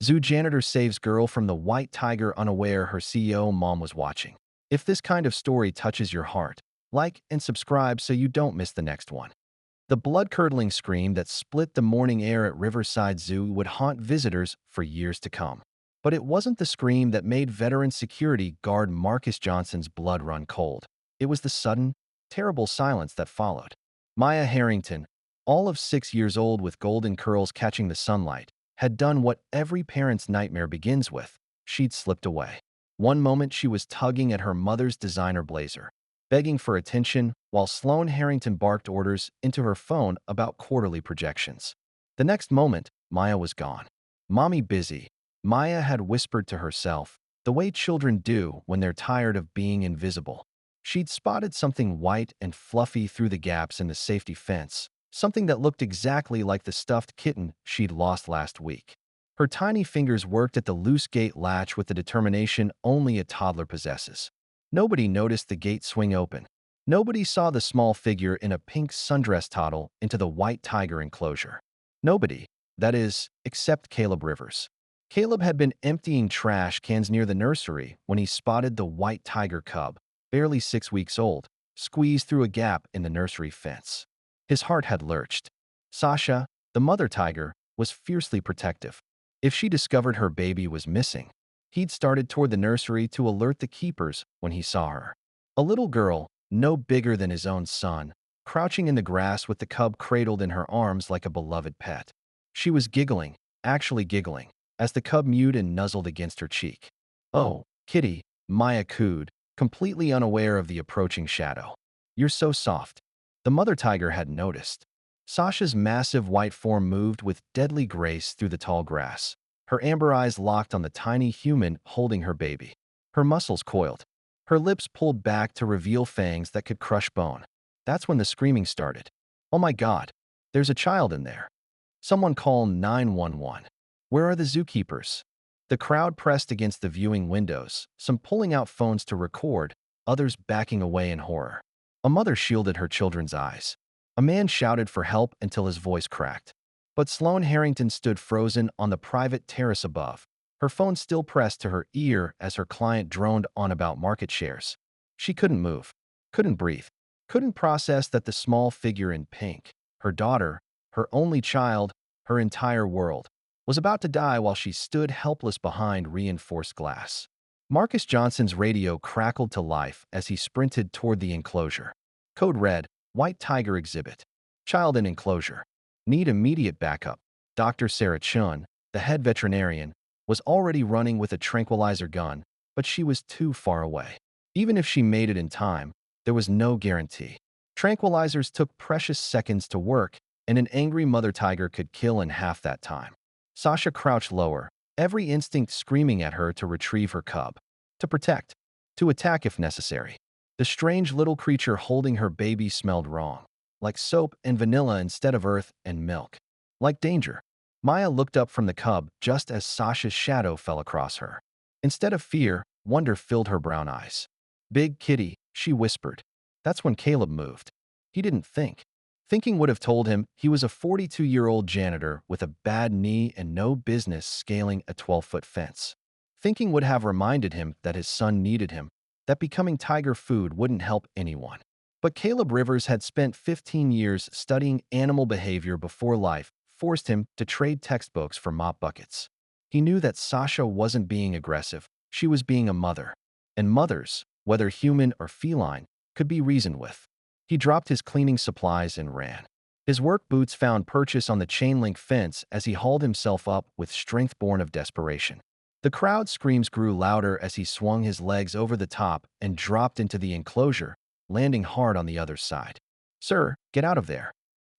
Zoo janitor saves girl from the white tiger unaware her CEO mom was watching. If this kind of story touches your heart, like and subscribe so you don't miss the next one. The blood-curdling scream that split the morning air at Riverside Zoo would haunt visitors for years to come. But it wasn't the scream that made veteran security guard Marcus Johnson's blood run cold. It was the sudden, terrible silence that followed. Maya Harrington, all of 6 years old with golden curls catching the sunlight, had done what every parent's nightmare begins with. She'd slipped away. One moment she was tugging at her mother's designer blazer, begging for attention, while Sloane Harrington barked orders into her phone about quarterly projections. The next moment, Maya was gone. Mommy busy, Maya had whispered to herself, the way children do when they're tired of being invisible. She'd spotted something white and fluffy through the gaps in the safety fence, something that looked exactly like the stuffed kitten she'd lost last week. Her tiny fingers worked at the loose gate latch with the determination only a toddler possesses. Nobody noticed the gate swing open. Nobody saw the small figure in a pink sundress toddle into the white tiger enclosure. Nobody, that is, except Caleb Rivers. Caleb had been emptying trash cans near the nursery when he spotted the white tiger cub, barely 6 weeks old, squeezed through a gap in the nursery fence. His heart had lurched. Sasha, the mother tiger, was fiercely protective. If she discovered her baby was missing, he'd started toward the nursery to alert the keepers when he saw her. A little girl, no bigger than his own son, crouching in the grass with the cub cradled in her arms like a beloved pet. She was giggling, actually giggling, as the cub mewed and nuzzled against her cheek. "Oh, kitty," Maya cooed, completely unaware of the approaching shadow. "You're so soft." The mother tiger had noticed. Sasha's massive white form moved with deadly grace through the tall grass, her amber eyes locked on the tiny human holding her baby. Her muscles coiled, her lips pulled back to reveal fangs that could crush bone. That's when the screaming started. "Oh my God, there's a child in there. Someone call 911. Where are the zookeepers?" The crowd pressed against the viewing windows, some pulling out phones to record, others backing away in horror. A mother shielded her children's eyes. A man shouted for help until his voice cracked. But Sloane Harrington stood frozen on the private terrace above, her phone still pressed to her ear as her client droned on about market shares. She couldn't move, couldn't breathe, couldn't process that the small figure in pink, her daughter, her only child, her entire world, was about to die while she stood helpless behind reinforced glass. Marcus Johnson's radio crackled to life as he sprinted toward the enclosure. Code red, white tiger exhibit. Child in enclosure. Need immediate backup. Dr. Sarah Chun, the head veterinarian, was already running with a tranquilizer gun, but she was too far away. Even if she made it in time, there was no guarantee. Tranquilizers took precious seconds to work, and an angry mother tiger could kill in half that time. Sasha crouched lower, every instinct screaming at her to retrieve her cub, to protect, to attack if necessary. The strange little creature holding her baby smelled wrong, like soap and vanilla instead of earth and milk. Like danger. Maya looked up from the cub just as Sasha's shadow fell across her. Instead of fear, wonder filled her brown eyes. "Big kitty," she whispered. That's when Caleb moved. He didn't think. Thinking would have told him he was a 42-year-old janitor with a bad knee and no business scaling a 12-foot fence. Thinking would have reminded him that his son needed him, that becoming tiger food wouldn't help anyone. But Caleb Rivers had spent 15 years studying animal behavior before life forced him to trade textbooks for mop buckets. He knew that Sasha wasn't being aggressive, she was being a mother. And mothers, whether human or feline, could be reasoned with. He dropped his cleaning supplies and ran. His work boots found purchase on the chain-link fence as he hauled himself up with strength born of desperation. The crowd's screams grew louder as he swung his legs over the top and dropped into the enclosure, landing hard on the other side. "Sir, get out of there,"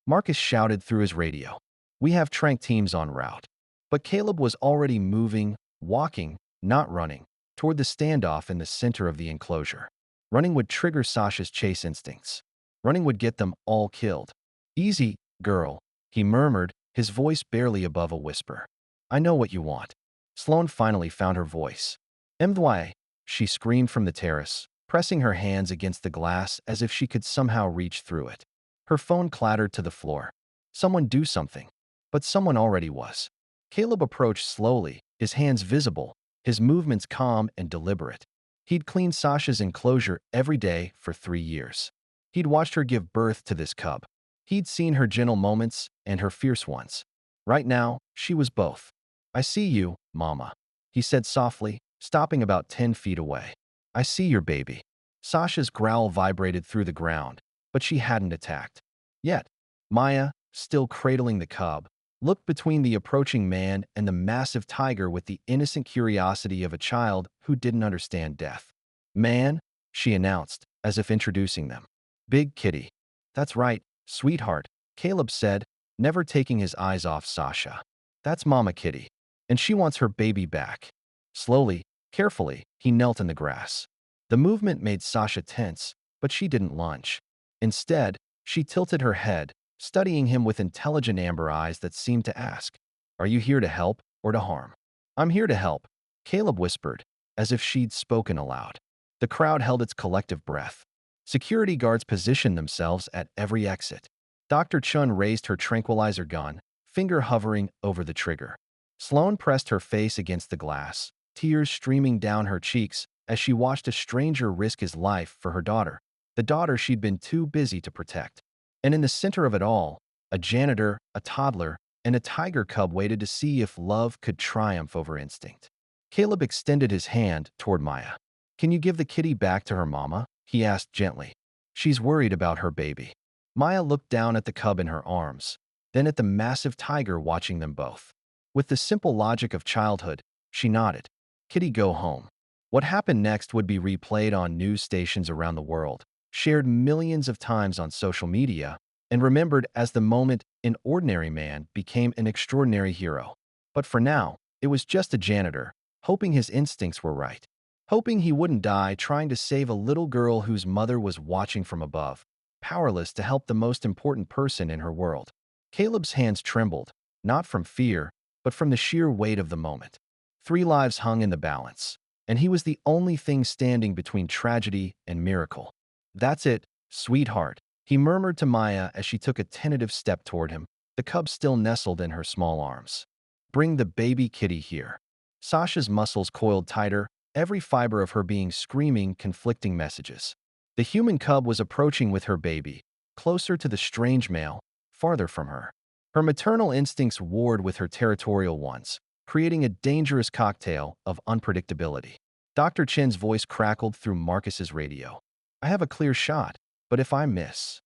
Marcus shouted through his radio. "We have tranq teams en route." But Caleb was already moving, walking, not running, toward the standoff in the center of the enclosure. Running would trigger Sasha's chase instincts. Running would get them all killed. "Easy, girl," he murmured, his voice barely above a whisper. "I know what you want." Sloane finally found her voice. "Mdwy," she screamed from the terrace, pressing her hands against the glass as if she could somehow reach through it. Her phone clattered to the floor. Someone do something. But someone already was. Caleb approached slowly, his hands visible, his movements calm and deliberate. He'd cleaned Sasha's enclosure every day for 3 years. He'd watched her give birth to this cub. He'd seen her gentle moments and her fierce ones. Right now, she was both. "I see you, Mama," he said softly, stopping about 10 feet away. "I see your baby." Sasha's growl vibrated through the ground, but she hadn't attacked. Yet, Maya, still cradling the cub, looked between the approaching man and the massive tiger with the innocent curiosity of a child who didn't understand death. "Man," she announced, as if introducing them. "Big Kitty." "That's right, sweetheart," Caleb said, never taking his eyes off Sasha. "That's Mama Kitty, and she wants her baby back." Slowly, carefully, he knelt in the grass. The movement made Sasha tense, but she didn't lunge. Instead, she tilted her head, studying him with intelligent amber eyes that seemed to ask, "Are you here to help or to harm?" "I'm here to help," Caleb whispered, as if she'd spoken aloud. The crowd held its collective breath. Security guards positioned themselves at every exit. Dr. Chun raised her tranquilizer gun, finger hovering over the trigger. Sloane pressed her face against the glass, tears streaming down her cheeks as she watched a stranger risk his life for her daughter, the daughter she'd been too busy to protect. And in the center of it all, a janitor, a toddler, and a tiger cub waited to see if love could triumph over instinct. Caleb extended his hand toward Maya. "Can you give the kitty back to her mama?" he asked gently. "She's worried about her baby." Maya looked down at the cub in her arms, then at the massive tiger watching them both. With the simple logic of childhood, she nodded. "Kitty, go home." What happened next would be replayed on news stations around the world, shared millions of times on social media, and remembered as the moment an ordinary man became an extraordinary hero. But for now, it was just a janitor, hoping his instincts were right. Hoping he wouldn't die trying to save a little girl whose mother was watching from above, powerless to help the most important person in her world. Caleb's hands trembled, not from fear, but from the sheer weight of the moment. 3 lives hung in the balance, and he was the only thing standing between tragedy and miracle. "That's it, sweetheart," he murmured to Maya as she took a tentative step toward him, the cub still nestled in her small arms. "Bring the baby kitty here." Sasha's muscles coiled tighter, every fiber of her being screaming conflicting messages. The human cub was approaching with her baby, closer to the strange male, farther from her. Her maternal instincts warred with her territorial ones, creating a dangerous cocktail of unpredictability. Dr. Chen's voice crackled through Marcus's radio. "I have a clear shot, but if I miss..."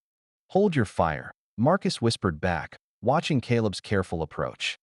"Hold your fire," Marcus whispered back, watching Caleb's careful approach.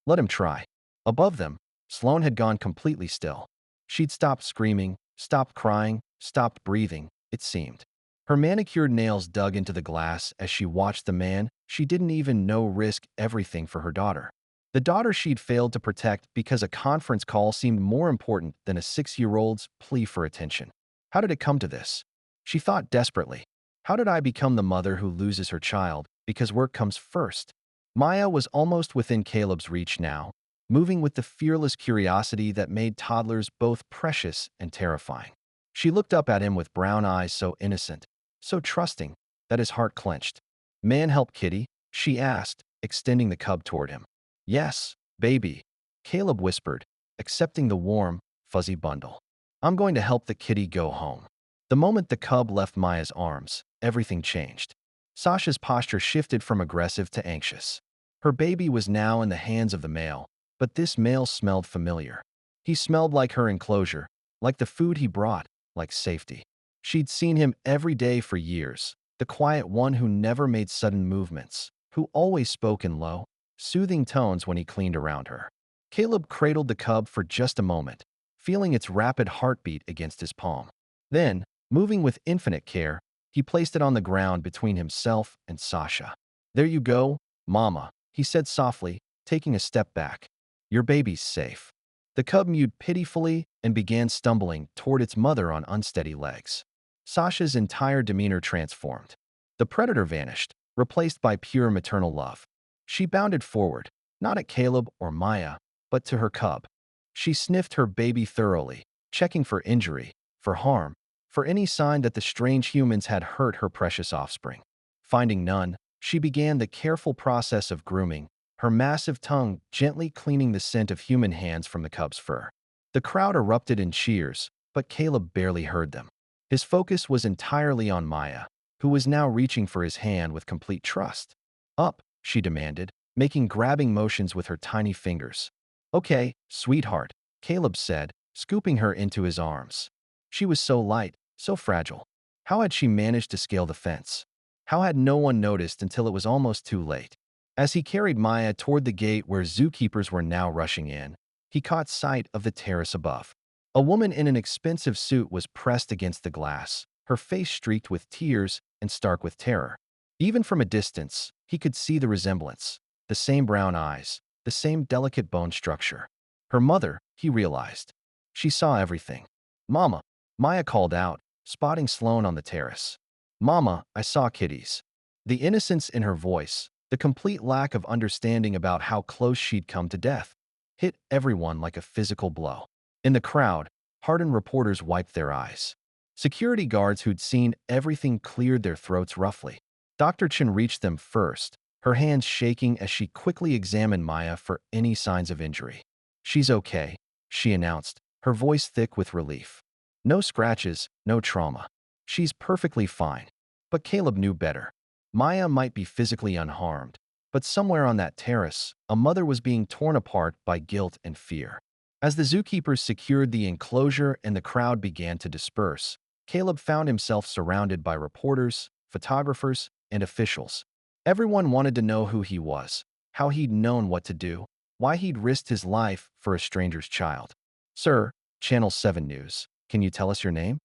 "Let him try." Above them, Sloane had gone completely still. She'd stopped screaming, stopped crying, stopped breathing, it seemed. Her manicured nails dug into the glass as she watched the man she didn't even know risk everything for her daughter. The daughter she'd failed to protect because a conference call seemed more important than a 6-year-old's plea for attention. How did it come to this? She thought desperately. How did I become the mother who loses her child because work comes first? Maya was almost within Caleb's reach now, moving with the fearless curiosity that made toddlers both precious and terrifying. She looked up at him with brown eyes so innocent, so trusting, that his heart clenched. "Man help Kitty?" she asked, extending the cub toward him. "Yes, baby," Caleb whispered, accepting the warm, fuzzy bundle. "I'm going to help the kitty go home." The moment the cub left Maya's arms, everything changed. Sasha's posture shifted from aggressive to anxious. Her baby was now in the hands of the male, but this male smelled familiar. He smelled like her enclosure, like the food he brought, like safety. She'd seen him every day for years, the quiet one who never made sudden movements, who always spoke in low, soothing tones when he cleaned around her. Caleb cradled the cub for just a moment, feeling its rapid heartbeat against his palm. Then, moving with infinite care, he placed it on the ground between himself and Sasha. "There you go, Mama," he said softly, taking a step back. "Your baby's safe." The cub mewed pitifully and began stumbling toward its mother on unsteady legs. Sasha's entire demeanor transformed. The predator vanished, replaced by pure maternal love. She bounded forward, not at Caleb or Maya, but to her cub. She sniffed her baby thoroughly, checking for injury, for harm, for any sign that the strange humans had hurt her precious offspring. Finding none, she began the careful process of grooming, her massive tongue gently cleaning the scent of human hands from the cub's fur. The crowd erupted in cheers, but Caleb barely heard them. His focus was entirely on Maya, who was now reaching for his hand with complete trust. Up, she demanded, making grabbing motions with her tiny fingers. Okay, sweetheart, Caleb said, scooping her into his arms. She was so light, so fragile. How had she managed to scale the fence? How had no one noticed until it was almost too late? As he carried Maya toward the gate where zookeepers were now rushing in, he caught sight of the terrace above. A woman in an expensive suit was pressed against the glass, her face streaked with tears and stark with terror. Even from a distance, he could see the resemblance. The same brown eyes, the same delicate bone structure. Her mother, he realized. She saw everything. Mama, Maya called out, spotting Sloane on the terrace. Mama, I saw kitties. The innocence in her voice, the complete lack of understanding about how close she'd come to death, hit everyone like a physical blow. In the crowd, hardened reporters wiped their eyes. Security guards who'd seen everything cleared their throats roughly. Dr. Chen reached them first, her hands shaking as she quickly examined Maya for any signs of injury. She's okay, she announced, her voice thick with relief. No scratches, no trauma. She's perfectly fine. But Caleb knew better. Maya might be physically unharmed, but somewhere on that terrace, a mother was being torn apart by guilt and fear. As the zookeepers secured the enclosure and the crowd began to disperse, Caleb found himself surrounded by reporters, photographers, and officials. Everyone wanted to know who he was, how he'd known what to do, why he'd risked his life for a stranger's child. Sir, Channel 7 News, can you tell us your name?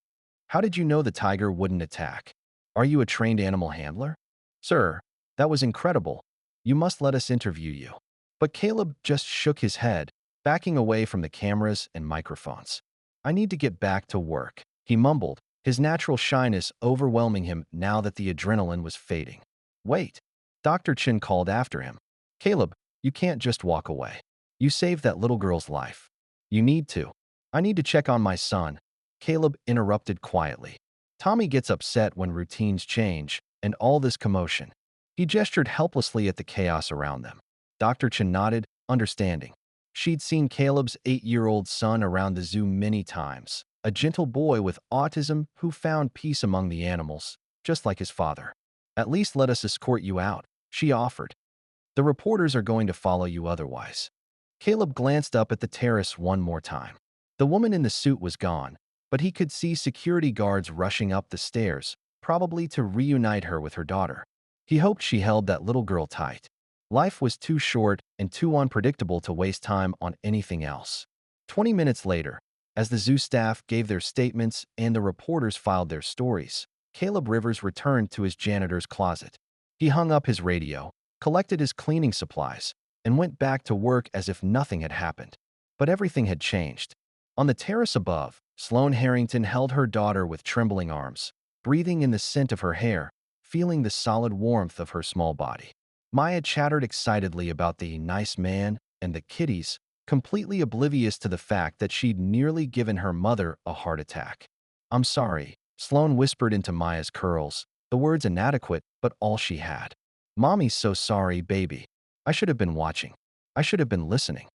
How did you know the tiger wouldn't attack? Are you a trained animal handler? Sir, that was incredible. You must let us interview you. But Caleb just shook his head, backing away from the cameras and microphones. I need to get back to work, he mumbled, his natural shyness overwhelming him now that the adrenaline was fading. Wait, Dr. Chin called after him. Caleb, you can't just walk away. You saved that little girl's life. You need to. I need to check on my son, Caleb interrupted quietly. Tommy gets upset when routines change, and all this commotion. He gestured helplessly at the chaos around them. Dr. Chen nodded, understanding. She'd seen Caleb's 8-year-old son around the zoo many times, a gentle boy with autism who found peace among the animals, just like his father. At least let us escort you out, she offered. The reporters are going to follow you otherwise. Caleb glanced up at the terrace one more time. The woman in the suit was gone, but he could see security guards rushing up the stairs, probably to reunite her with her daughter. He hoped she held that little girl tight. Life was too short and too unpredictable to waste time on anything else. 20 minutes later, as the zoo staff gave their statements and the reporters filed their stories, Caleb Rivers returned to his janitor's closet. He hung up his radio, collected his cleaning supplies, and went back to work as if nothing had happened. But everything had changed. On the terrace above, Sloane Harrington held her daughter with trembling arms, breathing in the scent of her hair, feeling the solid warmth of her small body. Maya chattered excitedly about the nice man and the kitties, completely oblivious to the fact that she'd nearly given her mother a heart attack. I'm sorry, Sloane whispered into Maya's curls, the words inadequate but all she had. Mommy's so sorry, baby. I should have been watching. I should have been listening.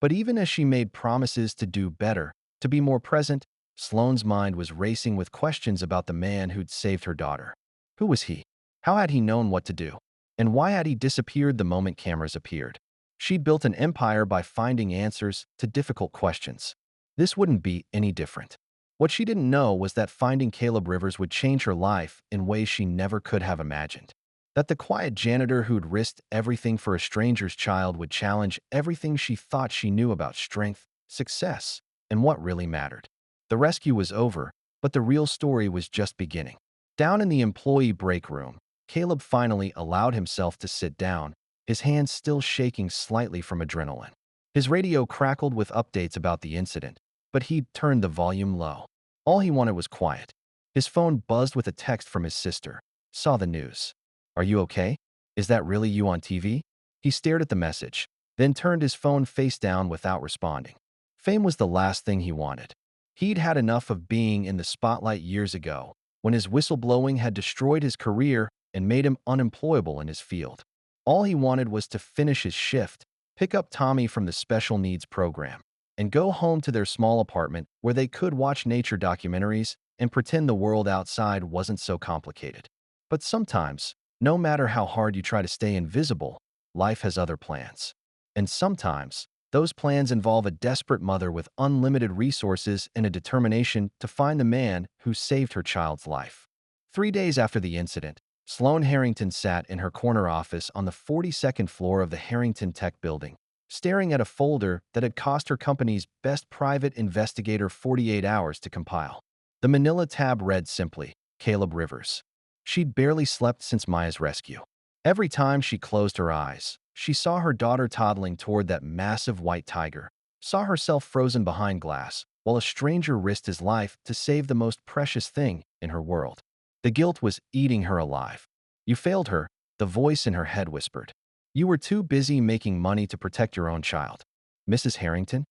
But even as she made promises to do better, to be more present, Sloane's mind was racing with questions about the man who'd saved her daughter. Who was he? How had he known what to do? And why had he disappeared the moment cameras appeared? She'd built an empire by finding answers to difficult questions. This wouldn't be any different. What she didn't know was that finding Caleb Rivers would change her life in ways she never could have imagined. That the quiet janitor who'd risked everything for a stranger's child would challenge everything she thought she knew about strength, success, and what really mattered. The rescue was over, but the real story was just beginning. Down in the employee break room, Caleb finally allowed himself to sit down, his hands still shaking slightly from adrenaline. His radio crackled with updates about the incident, but he'd turned the volume low. All he wanted was quiet. His phone buzzed with a text from his sister. Saw the news. Are you okay? Is that really you on TV? He stared at the message, then turned his phone face down without responding. Fame was the last thing he wanted. He'd had enough of being in the spotlight years ago, when his whistleblowing had destroyed his career and made him unemployable in his field. All he wanted was to finish his shift, pick up Tommy from the special needs program, and go home to their small apartment where they could watch nature documentaries and pretend the world outside wasn't so complicated. But sometimes, no matter how hard you try to stay invisible, life has other plans. And sometimes, those plans involve a desperate mother with unlimited resources and a determination to find the man who saved her child's life. 3 days after the incident, Sloane Harrington sat in her corner office on the 42nd floor of the Harrington Tech building, staring at a folder that had cost her company's best private investigator 48 hours to compile. The manila tab read simply, Caleb Rivers. She'd barely slept since Maya's rescue. Every time she closed her eyes, she saw her daughter toddling toward that massive white tiger, saw herself frozen behind glass, while a stranger risked his life to save the most precious thing in her world. The guilt was eating her alive. You failed her, the voice in her head whispered. You were too busy making money to protect your own child. Mrs. Harrington?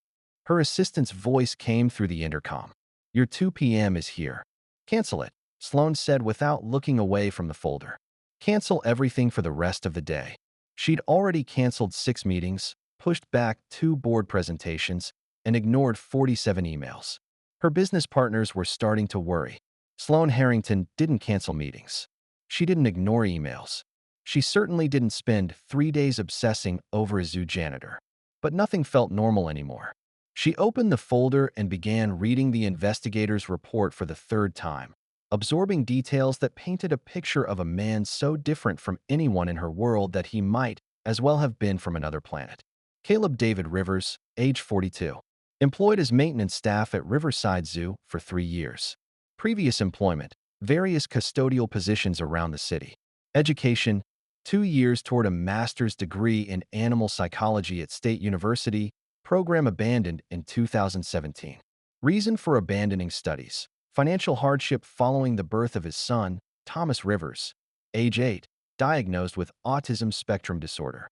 Her assistant's voice came through the intercom. Your 2 p.m. is here. Cancel it, Sloane said without looking away from the folder. Cancel everything for the rest of the day. She'd already canceled 6 meetings, pushed back 2 board presentations, and ignored 47 emails. Her business partners were starting to worry. Sloane Harrington didn't cancel meetings. She didn't ignore emails. She certainly didn't spend 3 days obsessing over a zoo janitor. But nothing felt normal anymore. She opened the folder and began reading the investigator's report for the 3rd time, absorbing details that painted a picture of a man so different from anyone in her world that he might as well have been from another planet. Caleb David Rivers, age 42. Employed as maintenance staff at Riverside Zoo for 3 years. Previous employment, various custodial positions around the city. Education, 2 years toward a master's degree in animal psychology at State University, program abandoned in 2017. Reason for abandoning studies. Financial hardship following the birth of his son, Thomas Rivers, age 8, diagnosed with autism spectrum disorder.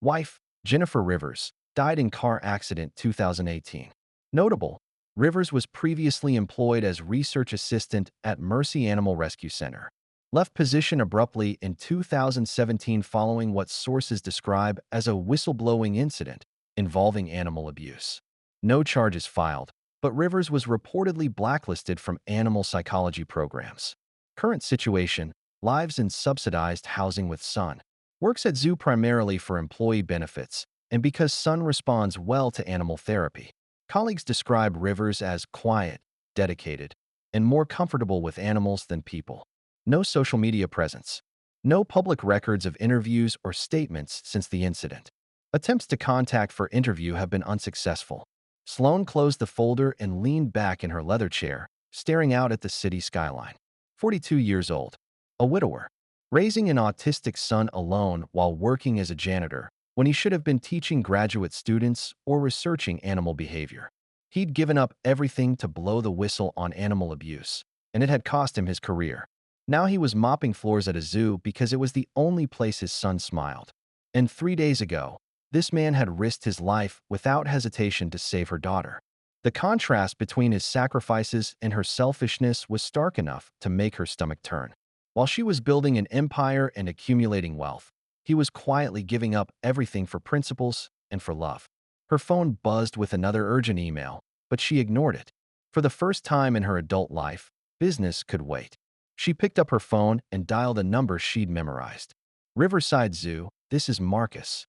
Wife, Jennifer Rivers, died in car accident 2018. Notable, Rivers was previously employed as research assistant at Mercy Animal Rescue Center. Left position abruptly in 2017 following what sources describe as a whistleblowing incident involving animal abuse. No charges filed, but Rivers was reportedly blacklisted from animal psychology programs. Current situation, lives in subsidized housing with son. Works at zoo primarily for employee benefits, and because son responds well to animal therapy. Colleagues describe Rivers as quiet, dedicated, and more comfortable with animals than people. No social media presence. No public records of interviews or statements since the incident. Attempts to contact for interview have been unsuccessful. Sloane closed the folder and leaned back in her leather chair, staring out at the city skyline. 42 years old. A widower. Raising an autistic son alone while working as a janitor, when he should have been teaching graduate students or researching animal behavior. He'd given up everything to blow the whistle on animal abuse, and it had cost him his career. Now he was mopping floors at a zoo because it was the only place his son smiled. And 3 days ago, this man had risked his life without hesitation to save her daughter. The contrast between his sacrifices and her selfishness was stark enough to make her stomach turn. While she was building an empire and accumulating wealth, he was quietly giving up everything for principles and for love. Her phone buzzed with another urgent email, but she ignored it. For the first time in her adult life, business could wait. She picked up her phone and dialed a number she'd memorized. Riverside Zoo, this is Marcus.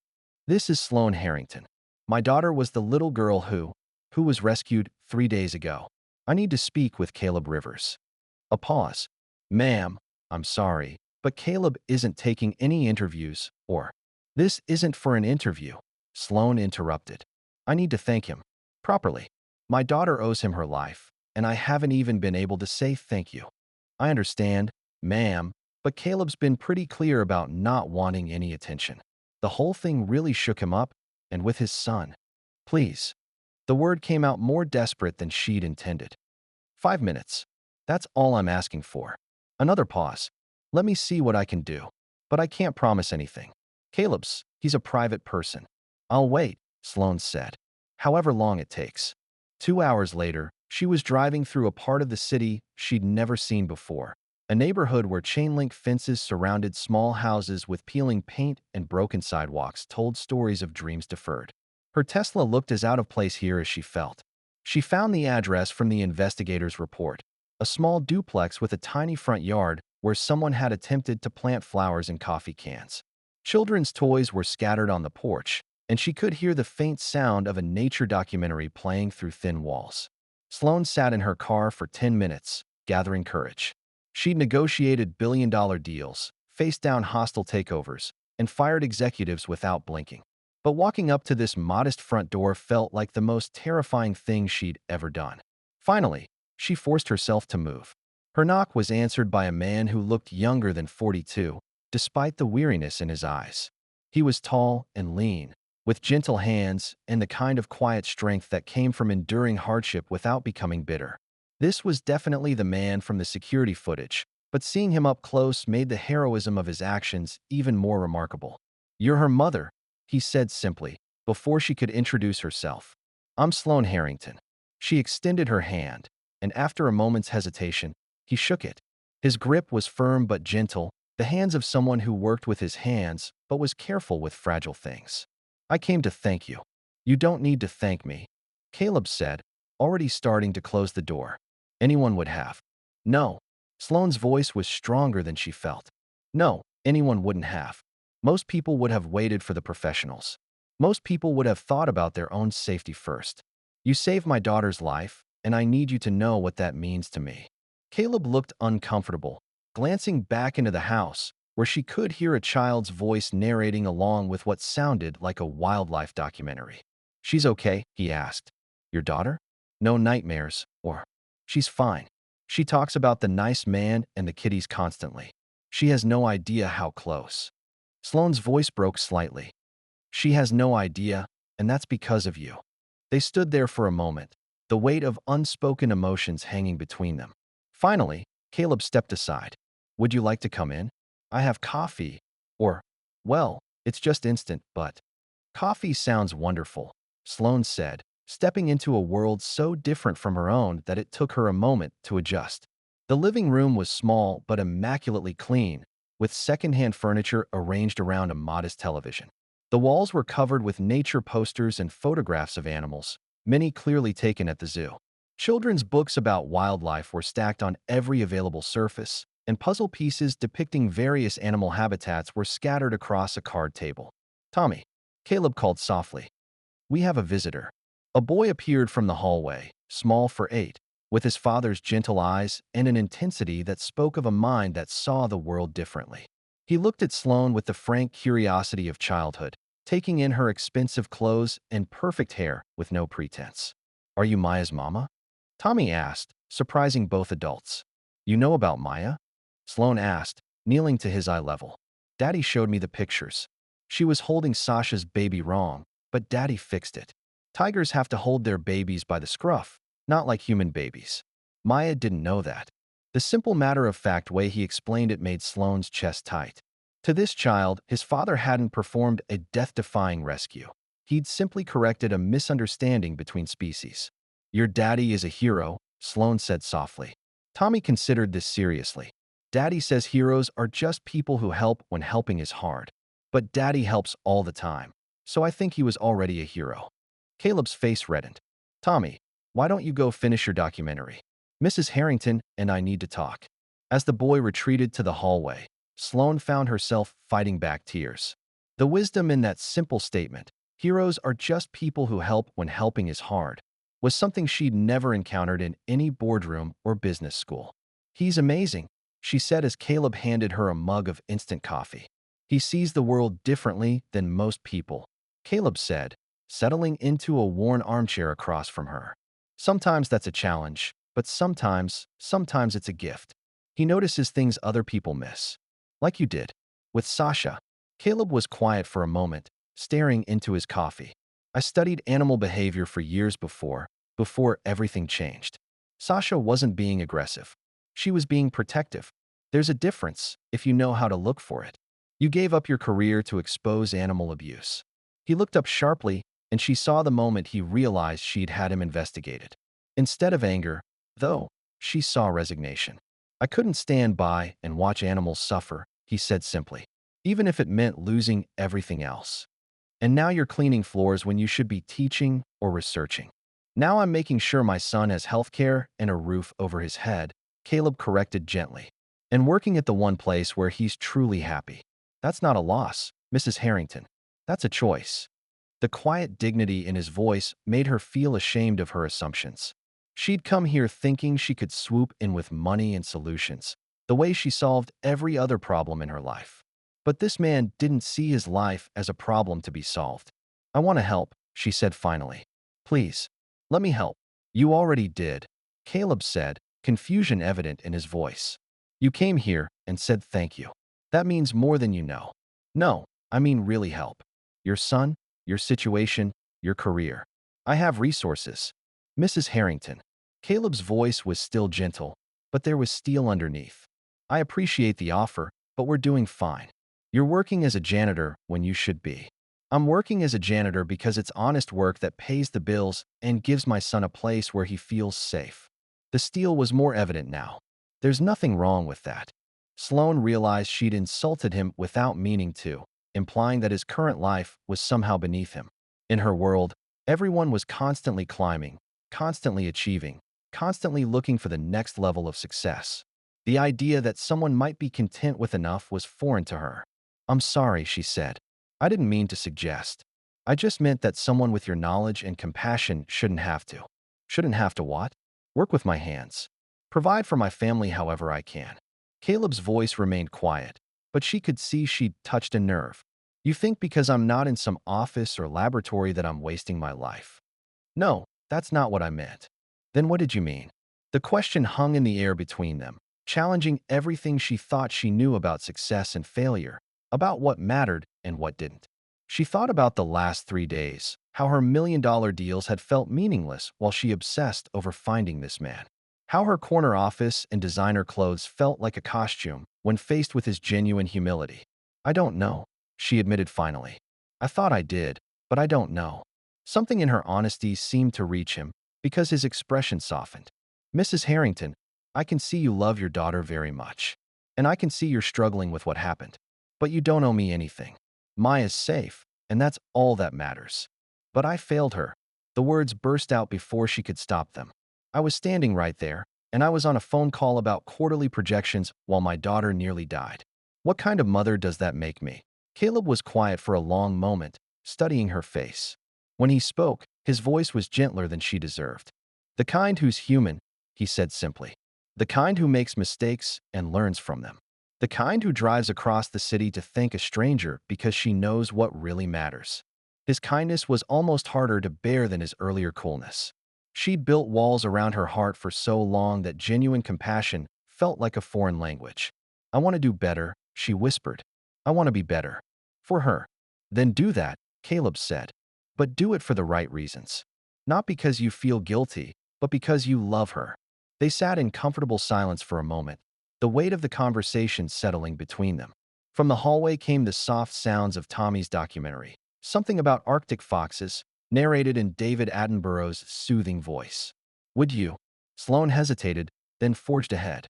This is Sloane Harrington. My daughter was the little girl who was rescued 3 days ago. I need to speak with Caleb Rivers. A pause. Ma'am, I'm sorry, but Caleb isn't taking any interviews, or this isn't for an interview. Sloane interrupted. I need to thank him. Properly. My daughter owes him her life, and I haven't even been able to say thank you. I understand, ma'am, but Caleb's been pretty clear about not wanting any attention. The whole thing really shook him up, and with his son. Please. The word came out more desperate than she'd intended. 5 minutes. That's all I'm asking for. Another pause. Let me see what I can do. But I can't promise anything. He's a private person. I'll wait, Sloane said. However long it takes. 2 hours later, she was driving through a part of the city she'd never seen before. a neighborhood where chain-link fences surrounded small houses with peeling paint and broken sidewalks told stories of dreams deferred. Her Tesla looked as out of place here as she felt. She found the address from the investigator's report, a small duplex with a tiny front yard where someone had attempted to plant flowers in coffee cans. Children's toys were scattered on the porch, and she could hear the faint sound of a nature documentary playing through thin walls. Sloane sat in her car for 10 minutes, gathering courage. She'd negotiated billion-dollar deals, faced down hostile takeovers, and fired executives without blinking. But walking up to this modest front door felt like the most terrifying thing she'd ever done. Finally, she forced herself to move. Her knock was answered by a man who looked younger than 42, despite the weariness in his eyes. He was tall and lean, with gentle hands and the kind of quiet strength that came from enduring hardship without becoming bitter. This was definitely the man from the security footage, but seeing him up close made the heroism of his actions even more remarkable. "You're her mother," he said simply, before she could introduce herself. "I'm Sloane Harrington." She extended her hand, and after a moment's hesitation, he shook it. His grip was firm but gentle, the hands of someone who worked with his hands but was careful with fragile things. "I came to thank you." "You don't need to thank me," Caleb said, already starting to close the door. "Anyone would have." "No." Sloane's voice was stronger than she felt. "No, anyone wouldn't have. Most people would have waited for the professionals. Most people would have thought about their own safety first. You saved my daughter's life, and I need you to know what that means to me." Caleb looked uncomfortable, glancing back into the house, where she could hear a child's voice narrating along with what sounded like a wildlife documentary. "She's okay?" he asked. "Your daughter? No nightmares, or—" "She's fine. She talks about the nice man and the kitties constantly. She has no idea how close." Sloane's voice broke slightly. "She has no idea, and that's because of you." They stood there for a moment, the weight of unspoken emotions hanging between them. Finally, Caleb stepped aside. "Would you like to come in? I have coffee. Or, well, it's just instant, but—" "Coffee sounds wonderful," Sloane said, stepping into a world so different from her own that it took her a moment to adjust. The living room was small but immaculately clean, with secondhand furniture arranged around a modest television. The walls were covered with nature posters and photographs of animals, many clearly taken at the zoo. Children's books about wildlife were stacked on every available surface, and puzzle pieces depicting various animal habitats were scattered across a card table. "Tommy," Caleb called softly. "We have a visitor." A boy appeared from the hallway, small for 8, with his father's gentle eyes and an intensity that spoke of a mind that saw the world differently. He looked at Sloane with the frank curiosity of childhood, taking in her expensive clothes and perfect hair with no pretense. "Are you Maya's mama?" Tommy asked, surprising both adults. "You know about Maya?" Sloane asked, kneeling to his eye level. "Daddy showed me the pictures. She was holding Sasha's baby wrong, but Daddy fixed it. Tigers have to hold their babies by the scruff, not like human babies." Maya didn't know that. The simple matter-of-fact way he explained it made Sloane's chest tight. To this child, his father hadn't performed a death-defying rescue. He'd simply corrected a misunderstanding between species. "Your daddy is a hero," Sloane said softly. Tommy considered this seriously. "Daddy says heroes are just people who help when helping is hard. But Daddy helps all the time, so I think he was already a hero." Caleb's face reddened. "Tommy, why don't you go finish your documentary? Mrs. Harrington and I need to talk." As the boy retreated to the hallway, Sloane found herself fighting back tears. The wisdom in that simple statement, "Heroes are just people who help when helping is hard," was something she'd never encountered in any boardroom or business school. "He's amazing," she said as Caleb handed her a mug of instant coffee. "He sees the world differently than most people," Caleb said, settling into a worn armchair across from her. "Sometimes that's a challenge, but sometimes it's a gift. He notices things other people miss. Like you did. With Sasha." Caleb was quiet for a moment, staring into his coffee. "I studied animal behavior for years before everything changed. Sasha wasn't being aggressive. She was being protective. There's a difference if you know how to look for it. You gave up your career to expose animal abuse." He looked up sharply, and she saw the moment he realized she'd had him investigated. Instead of anger, though, she saw resignation. I couldn't stand by and watch animals suffer, he said simply, even if it meant losing everything else. And now you're cleaning floors when you should be teaching or researching. Now I'm making sure my son has health care and a roof over his head, Caleb corrected gently. And working at the one place where he's truly happy. That's not a loss, Mrs. Harrington. That's a choice. The quiet dignity in his voice made her feel ashamed of her assumptions. She'd come here thinking she could swoop in with money and solutions, the way she solved every other problem in her life. But this man didn't see his life as a problem to be solved. I want to help, she said finally. Please, let me help. You already did, Caleb said, confusion evident in his voice. You came here and said thank you. That means more than you know. No, I mean really help. Your son, your situation, your career. I have resources. Mrs. Harrington. Caleb's voice was still gentle, but there was steel underneath. I appreciate the offer, but we're doing fine. You're working as a janitor when you should be. I'm working as a janitor because it's honest work that pays the bills and gives my son a place where he feels safe. The steel was more evident now. There's nothing wrong with that. Sloane realized she'd insulted him without meaning to, implying that his current life was somehow beneath him. In her world, everyone was constantly climbing, constantly achieving, constantly looking for the next level of success. The idea that someone might be content with enough was foreign to her. I'm sorry, she said. I didn't mean to suggest. I just meant that someone with your knowledge and compassion shouldn't have to. Shouldn't have to what? Work with my hands. Provide for my family however I can. Caleb's voice remained quiet, but she could see she'd touched a nerve. You think because I'm not in some office or laboratory that I'm wasting my life? No, that's not what I meant. Then what did you mean? The question hung in the air between them, challenging everything she thought she knew about success and failure, about what mattered and what didn't. She thought about the last 3 days, how her million-dollar deals had felt meaningless while she obsessed over finding this man. How her corner office and designer clothes felt like a costume when faced with his genuine humility. I don't know, she admitted finally. I thought I did, but I don't know. Something in her honesty seemed to reach him because his expression softened. Mrs. Harrington, I can see you love your daughter very much. And I can see you're struggling with what happened. But you don't owe me anything. Maya's safe, and that's all that matters. But I failed her. The words burst out before she could stop them. I was standing right there, and I was on a phone call about quarterly projections while my daughter nearly died. What kind of mother does that make me? Caleb was quiet for a long moment, studying her face. When he spoke, his voice was gentler than she deserved. The kind who's human, he said simply. The kind who makes mistakes and learns from them. The kind who drives across the city to thank a stranger because she knows what really matters. His kindness was almost harder to bear than his earlier coolness. She'd built walls around her heart for so long that genuine compassion felt like a foreign language. I want to do better, she whispered. I want to be better. For her. Then do that, Caleb said. But do it for the right reasons. Not because you feel guilty, but because you love her. They sat in comfortable silence for a moment, the weight of the conversation settling between them. From the hallway came the soft sounds of Tommy's documentary, something about Arctic foxes, narrated in David Attenborough's soothing voice. Would you? Sloane hesitated, then forged ahead.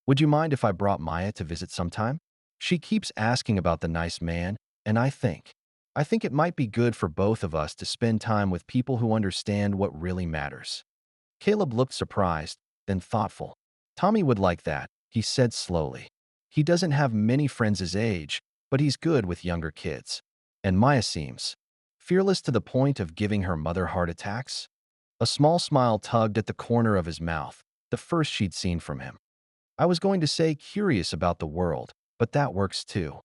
Would you mind if I brought Maya to visit sometime? She keeps asking about the nice man, and I think it might be good for both of us to spend time with people who understand what really matters. Caleb looked surprised, then thoughtful. Tommy would like that, he said slowly. He doesn't have many friends his age, but he's good with younger kids. And Maya seems fearless to the point of giving her mother heart attacks. A small smile tugged at the corner of his mouth, the first she'd seen from him. I was going to say curious about the world, but that works too.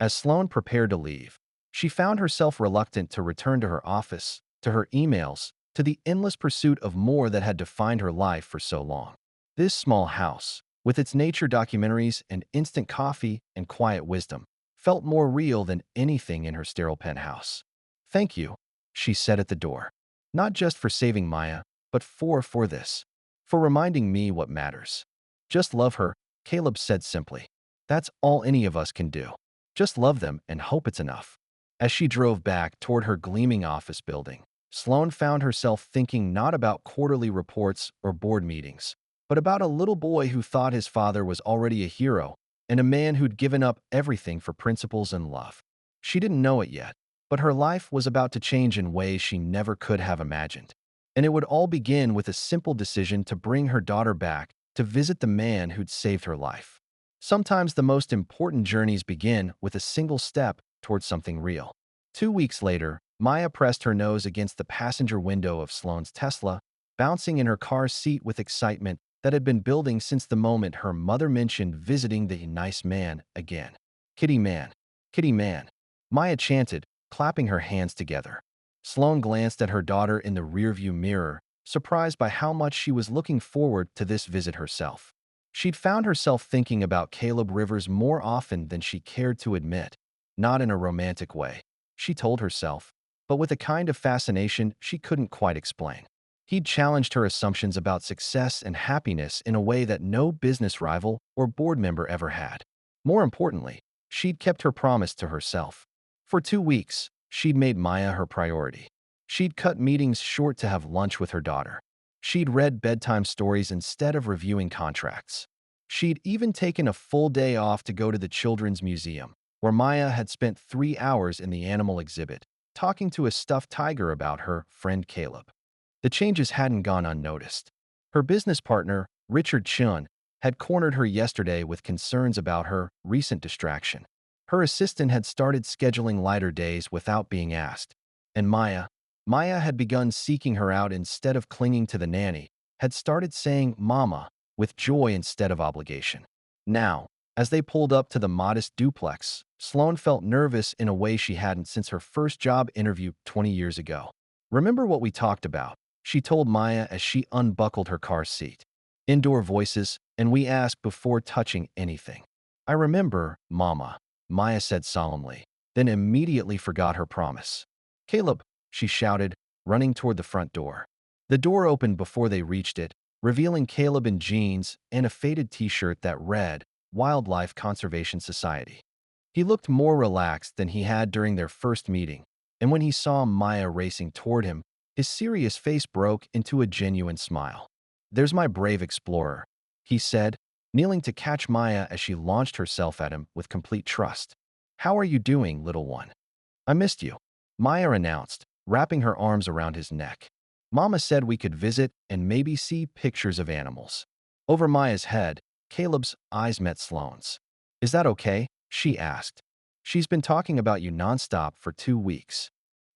As Sloane prepared to leave, she found herself reluctant to return to her office, to her emails, to the endless pursuit of more that had defined her life for so long. This small house, with its nature documentaries and instant coffee and quiet wisdom, felt more real than anything in her sterile penthouse. Thank you, she said at the door. Not just for saving Maya, but for this. For reminding me what matters. Just love her, Caleb said simply. That's all any of us can do. Just love them and hope it's enough. As she drove back toward her gleaming office building, Sloane found herself thinking not about quarterly reports or board meetings, but about a little boy who thought his father was already a hero and a man who'd given up everything for principles and love. She didn't know it yet, but her life was about to change in ways she never could have imagined. And it would all begin with a simple decision to bring her daughter back to visit the man who'd saved her life. Sometimes the most important journeys begin with a single step towards something real. 2 weeks later, Maya pressed her nose against the passenger window of Sloane's Tesla, bouncing in her car's seat with excitement that had been building since the moment her mother mentioned visiting the nice man again. Kitty man, kitty man, Maya chanted, clapping her hands together. Sloane glanced at her daughter in the rearview mirror, surprised by how much she was looking forward to this visit herself. She'd found herself thinking about Caleb Rivers more often than she cared to admit, not in a romantic way, she told herself, but with a kind of fascination she couldn't quite explain. He'd challenged her assumptions about success and happiness in a way that no business rival or board member ever had. More importantly, she'd kept her promise to herself. For 2 weeks, she'd made Maya her priority. She'd cut meetings short to have lunch with her daughter. She'd read bedtime stories instead of reviewing contracts. She'd even taken a full day off to go to the Children's Museum, where Maya had spent 3 hours in the animal exhibit, talking to a stuffed tiger about her friend Caleb. The changes hadn't gone unnoticed. Her business partner, Richard Chun, had cornered her yesterday with concerns about her recent distraction. Her assistant had started scheduling lighter days without being asked, and Maya had begun seeking her out instead of clinging to the nanny, had started saying mama with joy instead of obligation. Now, as they pulled up to the modest duplex, Sloane felt nervous in a way she hadn't since her first job interview 20 years ago. "Remember what we talked about?" she told Maya as she unbuckled her car seat. "Indoor voices, and we asked before touching anything." "I remember, Mama," Maya said solemnly, then immediately forgot her promise. "Caleb," she shouted, running toward the front door. The door opened before they reached it, revealing Caleb in jeans and a faded t-shirt that read, Wildlife Conservation Society. He looked more relaxed than he had during their first meeting, and when he saw Maya racing toward him, his serious face broke into a genuine smile. "There's my brave explorer," he said, kneeling to catch Maya as she launched herself at him with complete trust. "How are you doing, little one?" "I missed you," Maya announced, wrapping her arms around his neck. "Mama said we could visit and maybe see pictures of animals." Over Maya's head, Caleb's eyes met Sloane's. "Is that okay?" she asked. "She's been talking about you nonstop for 2 weeks."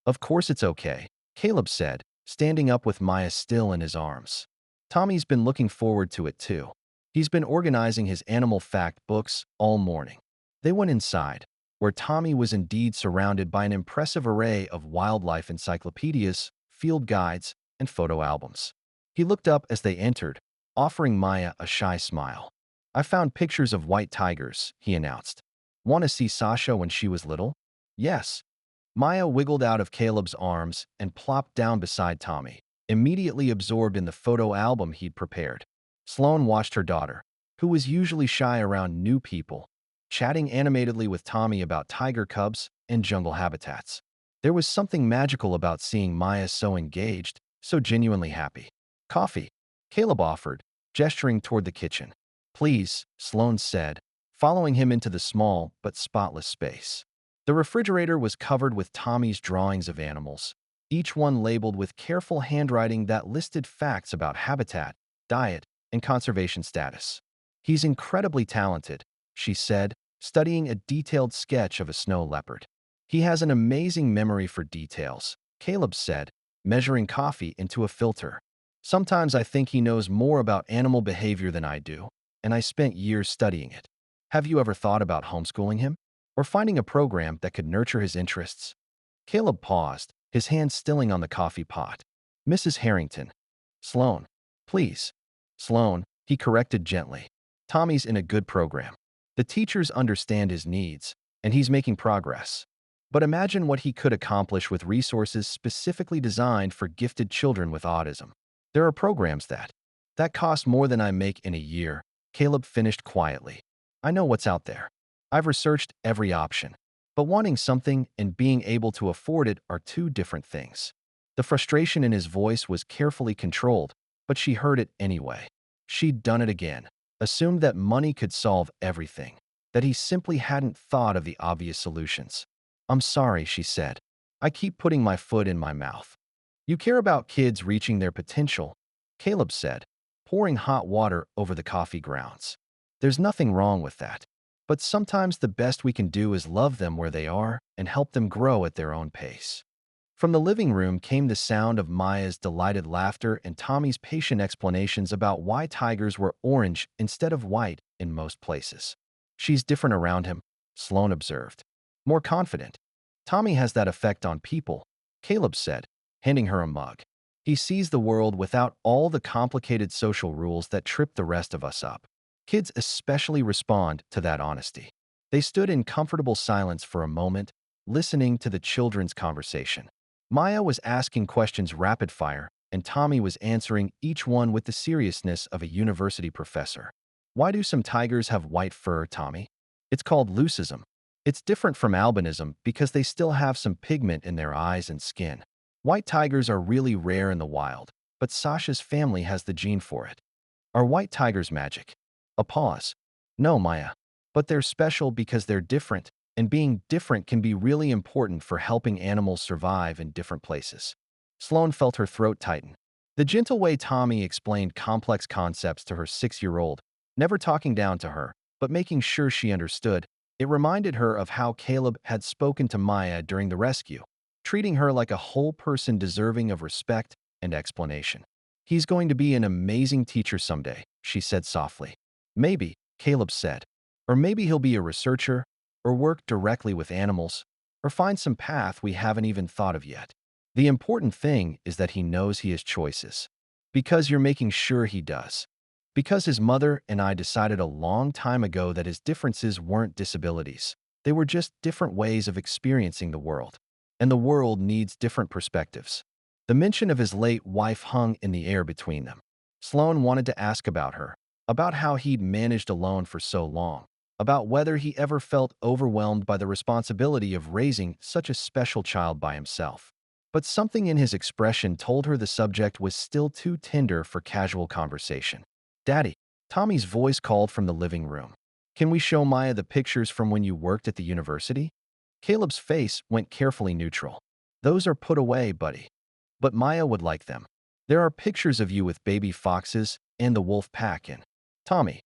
"Of course it's okay," Caleb said, standing up with Maya still in his arms. "Tommy's been looking forward to it too. He's been organizing his animal fact books all morning." They went inside, where Tommy was indeed surrounded by an impressive array of wildlife encyclopedias, field guides, and photo albums. He looked up as they entered, offering Maya a shy smile. "I found pictures of white tigers," he announced. "Want to see Sasha when she was little?" "Yes." Maya wiggled out of Caleb's arms and plopped down beside Tommy, immediately absorbed in the photo album he'd prepared. Sloane watched her daughter, who was usually shy around new people, chatting animatedly with Tommy about tiger cubs and jungle habitats. There was something magical about seeing Maya so engaged, so genuinely happy. "Coffee," Caleb offered, gesturing toward the kitchen. "Please," Sloane said, following him into the small but spotless space. The refrigerator was covered with Tommy's drawings of animals, each one labeled with careful handwriting that listed facts about habitat, diet, and conservation status. "He's incredibly talented," she said, studying a detailed sketch of a snow leopard. "He has an amazing memory for details," Caleb said, measuring coffee into a filter. "Sometimes I think he knows more about animal behavior than I do, and I spent years studying it. Have you ever thought about homeschooling him? Or finding a program that could nurture his interests?" Caleb paused, his hand stilling on the coffee pot. "Mrs. Harrington." "Sloane." "Please." "Sloane," he corrected gently. "Tommy's in a good program. The teachers understand his needs, and he's making progress. But imagine what he could accomplish with resources specifically designed for gifted children with autism. There are programs that cost more than I make in a year," Caleb finished quietly. "I know what's out there. I've researched every option. But wanting something and being able to afford it are two different things." The frustration in his voice was carefully controlled, but she heard it anyway. She'd done it again, assumed that money could solve everything, that he simply hadn't thought of the obvious solutions. "I'm sorry," she said. "I keep putting my foot in my mouth." "You care about kids reaching their potential," Caleb said, pouring hot water over the coffee grounds. "There's nothing wrong with that. But sometimes the best we can do is love them where they are and help them grow at their own pace." From the living room came the sound of Maya's delighted laughter and Tommy's patient explanations about why tigers were orange instead of white in most places. "She's different around him," Sloane observed. "More confident. Tommy has that effect on people," Caleb said, handing her a mug. "He sees the world without all the complicated social rules that trip the rest of us up." Kids especially respond to that honesty. They stood in comfortable silence for a moment, listening to the children's conversation. Maya was asking questions rapid fire, and Tommy was answering each one with the seriousness of a university professor. "Why do some tigers have white fur, Tommy?" "It's called leucism. It's different from albinism because they still have some pigment in their eyes and skin. White tigers are really rare in the wild, but Sasha's family has the gene for it." "Are white tigers magic?" A pause. "No, Maya. But they're special because they're different, and being different can be really important for helping animals survive in different places." Sloane felt her throat tighten. The gentle way Tommy explained complex concepts to her 6-year-old, never talking down to her, but making sure she understood, it reminded her of how Caleb had spoken to Maya during the rescue, treating her like a whole person deserving of respect and explanation. "He's going to be an amazing teacher someday," she said softly. "Maybe," Caleb said. "Or maybe he'll be a researcher, or work directly with animals, or find some path we haven't even thought of yet. The important thing is that he knows he has choices. Because you're making sure he does. Because his mother and I decided a long time ago that his differences weren't disabilities. They were just different ways of experiencing the world. And the world needs different perspectives." The mention of his late wife hung in the air between them. Sloane wanted to ask about her, about how he'd managed alone for so long, about whether he ever felt overwhelmed by the responsibility of raising such a special child by himself. But something in his expression told her the subject was still too tender for casual conversation. "Daddy," Tommy's voice called from the living room. "Can we show Maya the pictures from when you worked at the university?" Caleb's face went carefully neutral. "Those are put away, buddy. But Maya would like them. There are pictures of you with baby foxes and the wolf pack in." "Tommy."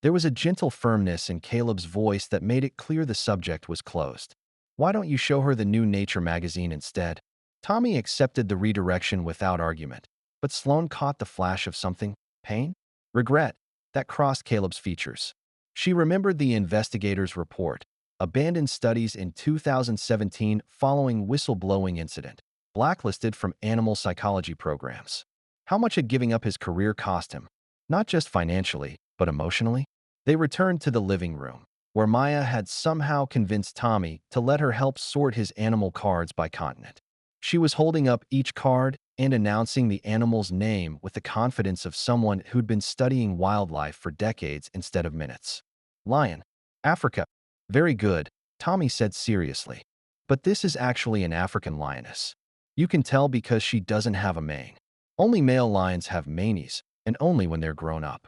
There was a gentle firmness in Caleb's voice that made it clear the subject was closed. "Why don't you show her the new Nature magazine instead?" Tommy accepted the redirection without argument, but Sloane caught the flash of something, pain, regret, that crossed Caleb's features. She remembered the investigators' report, abandoned studies in 2017 following whistleblowing incident, blacklisted from animal psychology programs. How much had giving up his career cost him? Not just financially, but emotionally? They returned to the living room, where Maya had somehow convinced Tommy to let her help sort his animal cards by continent. She was holding up each card and announcing the animal's name with the confidence of someone who'd been studying wildlife for decades instead of minutes. "Lion. Africa." "Very good," Tommy said seriously. "But this is actually an African lioness. You can tell because she doesn't have a mane. Only male lions have manes, and only when they're grown up.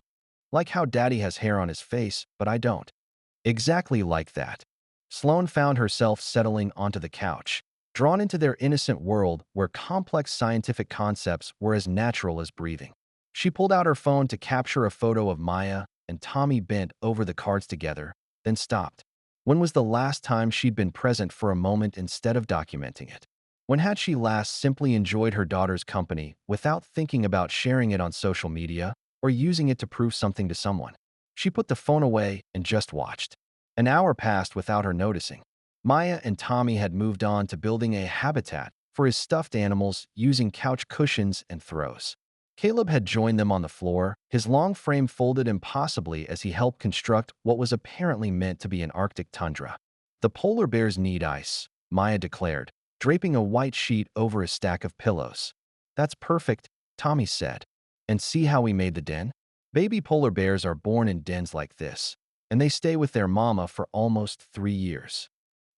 Like how Daddy has hair on his face, but I don't." Exactly like that. Sloane found herself settling onto the couch, drawn into their innocent world where complex scientific concepts were as natural as breathing. She pulled out her phone to capture a photo of Maya, and Tommy bent over the cards together, then stopped. When was the last time she'd been present for a moment instead of documenting it? When had she last simply enjoyed her daughter's company without thinking about sharing it on social media or using it to prove something to someone? She put the phone away and just watched. An hour passed without her noticing. Maya and Tommy had moved on to building a habitat for his stuffed animals using couch cushions and throws. Caleb had joined them on the floor, his long frame folded impossibly as he helped construct what was apparently meant to be an Arctic tundra. "The polar bears need ice," Maya declared, draping a white sheet over a stack of pillows. "That's perfect," Tommy said. "And see how we made the den? Baby polar bears are born in dens like this, and they stay with their mama for almost 3 years.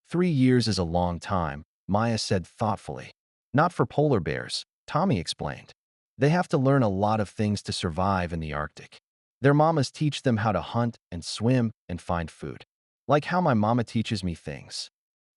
3 years is a long time," Maya said thoughtfully. "Not for polar bears," Tommy explained. "They have to learn a lot of things to survive in the Arctic. Their mamas teach them how to hunt and swim and find food. Like how my mama teaches me things.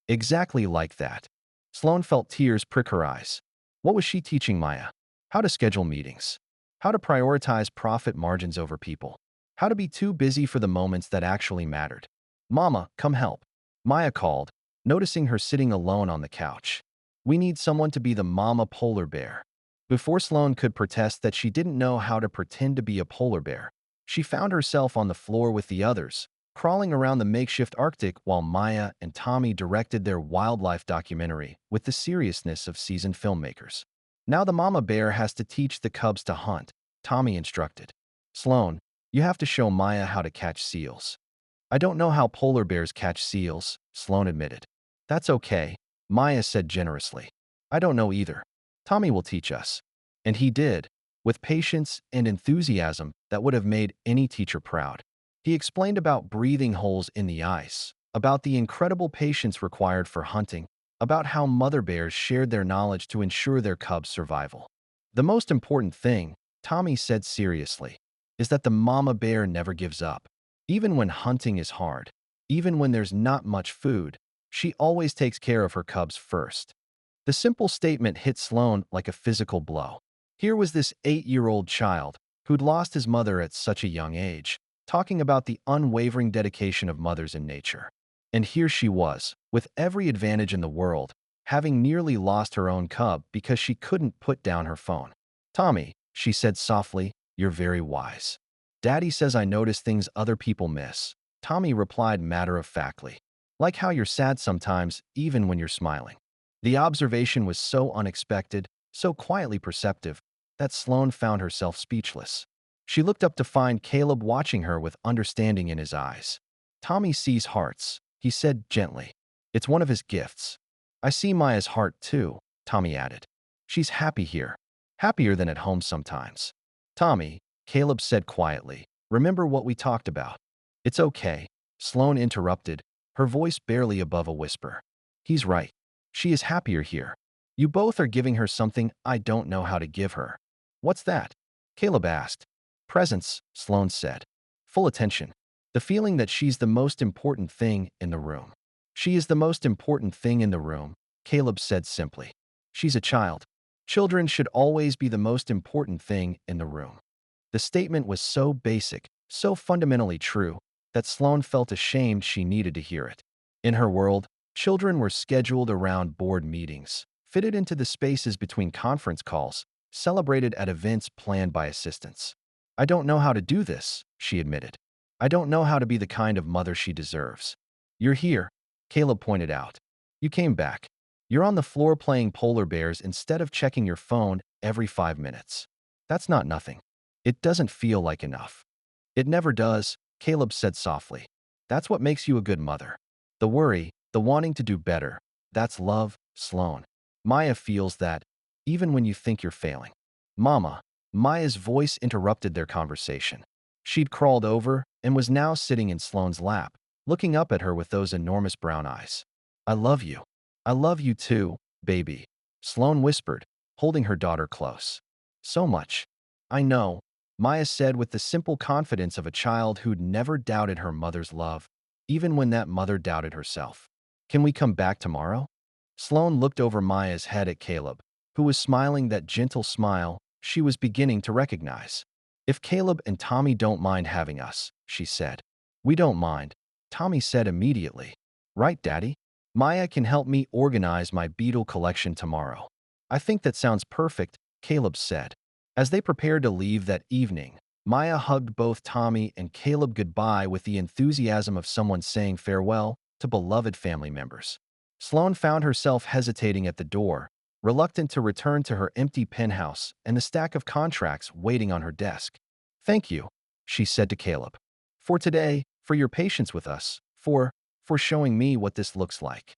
Exactly like that. Sloane felt tears prick her eyes. What was she teaching Maya? How to schedule meetings. How to prioritize profit margins over people. How to be too busy for the moments that actually mattered. Mama, come help. Maya called, noticing her sitting alone on the couch. We need someone to be the mama polar bear. Before Sloane could protest that she didn't know how to pretend to be a polar bear, she found herself on the floor with the others, crawling around the makeshift Arctic while Maya and Tommy directed their wildlife documentary with the seriousness of seasoned filmmakers. Now the mama bear has to teach the cubs to hunt, Tommy instructed. Sloane, you have to show Maya how to catch seals. I don't know how polar bears catch seals, Sloane admitted. That's okay, Maya said generously. I don't know either. Tommy will teach us. And he did, with patience and enthusiasm that would have made any teacher proud. He explained about breathing holes in the ice, about the incredible patience required for hunting, about how mother bears shared their knowledge to ensure their cubs' survival. The most important thing, Tommy said seriously, is that the mama bear never gives up. Even when hunting is hard, even when there's not much food, she always takes care of her cubs first. The simple statement hit Sloane like a physical blow. Here was this 8-year-old child who'd lost his mother at such a young age, talking about the unwavering dedication of mothers in nature. And here she was, with every advantage in the world, having nearly lost her own cub because she couldn't put down her phone. Tommy, she said softly, you're very wise. Daddy says I notice things other people miss. Tommy replied matter-of-factly. Like how you're sad sometimes, even when you're smiling. The observation was so unexpected, so quietly perceptive, that Sloane found herself speechless. She looked up to find Caleb watching her with understanding in his eyes. Tommy sees hearts, he said gently. It's one of his gifts. I see Maya's heart too, Tommy added. She's happy here, happier than at home sometimes. Tommy, Caleb said quietly, remember what we talked about. It's okay, Sloane interrupted, her voice barely above a whisper. He's right. She is happier here. You both are giving her something I don't know how to give her. What's that? Caleb asked. Presence, Sloane said. Full attention. The feeling that she's the most important thing in the room. She is the most important thing in the room, Caleb said simply. She's a child. Children should always be the most important thing in the room. The statement was so basic, so fundamentally true, that Sloane felt ashamed she needed to hear it. In her world, children were scheduled around board meetings, fitted into the spaces between conference calls, celebrated at events planned by assistants. I don't know how to do this, she admitted. I don't know how to be the kind of mother she deserves. You're here, Caleb pointed out. You came back. You're on the floor playing polar bears instead of checking your phone every 5 minutes. That's not nothing. It doesn't feel like enough. It never does, Caleb said softly. That's what makes you a good mother. The worry, the wanting to do better, that's love, Sloane. Maya feels that, even when you think you're failing. Mama, Maya's voice interrupted their conversation. She'd crawled over and was now sitting in Sloane's lap, looking up at her with those enormous brown eyes. I love you. I love you too, baby, Sloane whispered, holding her daughter close. So much. I know, Maya said with the simple confidence of a child who'd never doubted her mother's love, even when that mother doubted herself. Can we come back tomorrow? Sloane looked over Maya's head at Caleb, who was smiling that gentle smile she was beginning to recognize. If Caleb and Tommy don't mind having us, she said. We don't mind, Tommy said immediately. Right, Daddy? Maya can help me organize my beetle collection tomorrow. I think that sounds perfect, Caleb said. As they prepared to leave that evening, Maya hugged both Tommy and Caleb goodbye with the enthusiasm of someone saying farewell to beloved family members. Sloane found herself hesitating at the door, reluctant to return to her empty penthouse and the stack of contracts waiting on her desk. Thank you, she said to Caleb. For today, for your patience with us, for showing me what this looks like.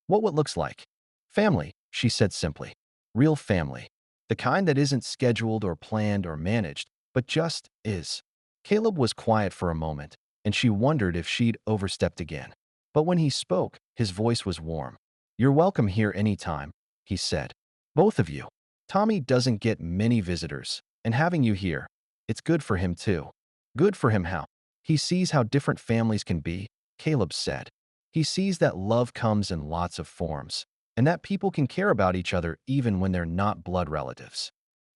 What looks like? Family, she said simply. Real family. The kind that isn't scheduled or planned or managed, but just is. Caleb was quiet for a moment, and she wondered if she'd overstepped again. But when he spoke, his voice was warm. You're welcome here anytime, he said. Both of you. Tommy doesn't get many visitors, and having you here, it's good for him too. Good for him how. He sees how different families can be, Caleb said. He sees that love comes in lots of forms, and that people can care about each other even when they're not blood relatives.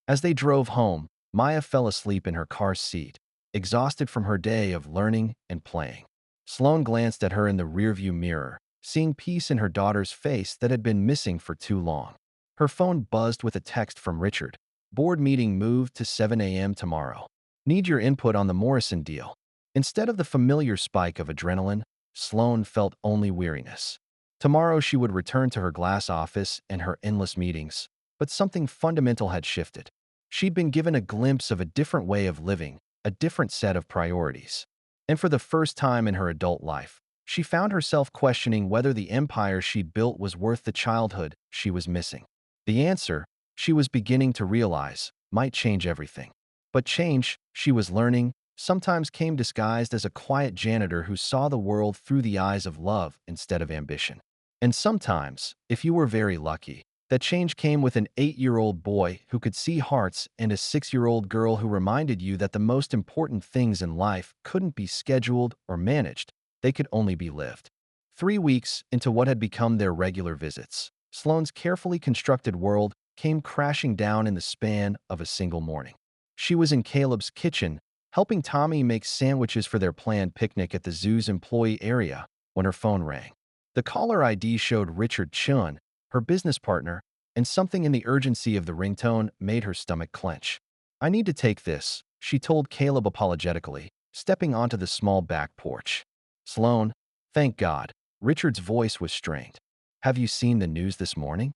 As they drove home, Maya fell asleep in her car seat, exhausted from her day of learning and playing. Sloane glanced at her in the rearview mirror, seeing peace in her daughter's face that had been missing for too long. Her phone buzzed with a text from Richard. Board meeting moved to 7 a.m. tomorrow. Need your input on the Morrison deal. Instead of the familiar spike of adrenaline, Sloane felt only weariness. Tomorrow she would return to her glass office and her endless meetings, but something fundamental had shifted. She'd been given a glimpse of a different way of living, a different set of priorities. And for the first time in her adult life, she found herself questioning whether the empire she'd built was worth the childhood she was missing. The answer, she was beginning to realize, might change everything. But change, she was learning, sometimes came disguised as a quiet janitor who saw the world through the eyes of love instead of ambition. And sometimes, if you were very lucky, that change came with an 8-year-old boy who could see hearts and a 6-year-old girl who reminded you that the most important things in life couldn't be scheduled or managed, they could only be lived. 3 weeks into what had become their regular visits, Sloane's carefully constructed world came crashing down in the span of a single morning. She was in Caleb's kitchen, helping Tommy make sandwiches for their planned picnic at the zoo's employee area, when her phone rang. The caller ID showed Richard Chun, her business partner, and something in the urgency of the ringtone made her stomach clench. I need to take this, she told Caleb apologetically, stepping onto the small back porch. Sloane, thank God. Richard's voice was strained. Have you seen the news this morning?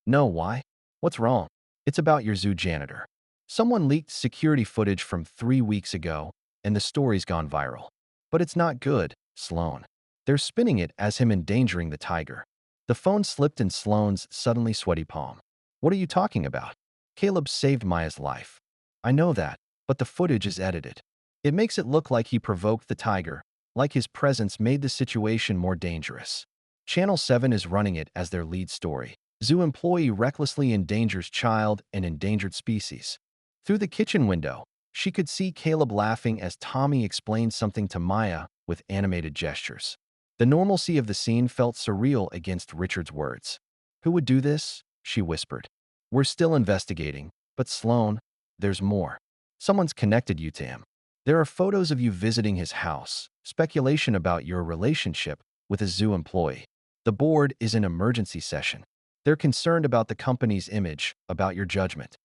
No, why? What's wrong? It's about your zoo janitor. Someone leaked security footage from 3 weeks ago, and the story's gone viral. But it's not good, Sloane. They're spinning it as him endangering the tiger. The phone slipped in Sloane's suddenly sweaty palm. What are you talking about? Caleb saved Maya's life. I know that, but the footage is edited. It makes it look like he provoked the tiger, like his presence made the situation more dangerous. Channel 7 is running it as their lead story. Zoo employee recklessly endangers child and endangered species. Through the kitchen window, she could see Caleb laughing as Tommy explained something to Maya with animated gestures. The normalcy of the scene felt surreal against Richard's words. Who would do this? She whispered. We're still investigating, but Sloane, there's more. Someone's connected you to him. There are photos of you visiting his house, speculation about your relationship with a zoo employee. The board is in emergency session. They're concerned about the company's image, about your judgment.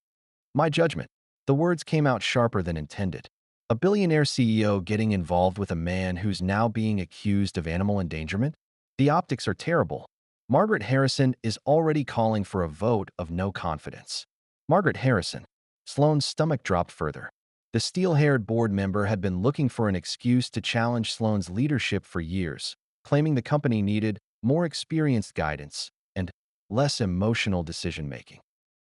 My judgment. The words came out sharper than intended. A billionaire CEO getting involved with a man who's now being accused of animal endangerment? The optics are terrible. Margaret Harrison is already calling for a vote of no confidence. Margaret Harrison. Sloane's stomach dropped further. The steel-haired board member had been looking for an excuse to challenge Sloane's leadership for years, claiming the company needed more experienced guidance and less emotional decision-making.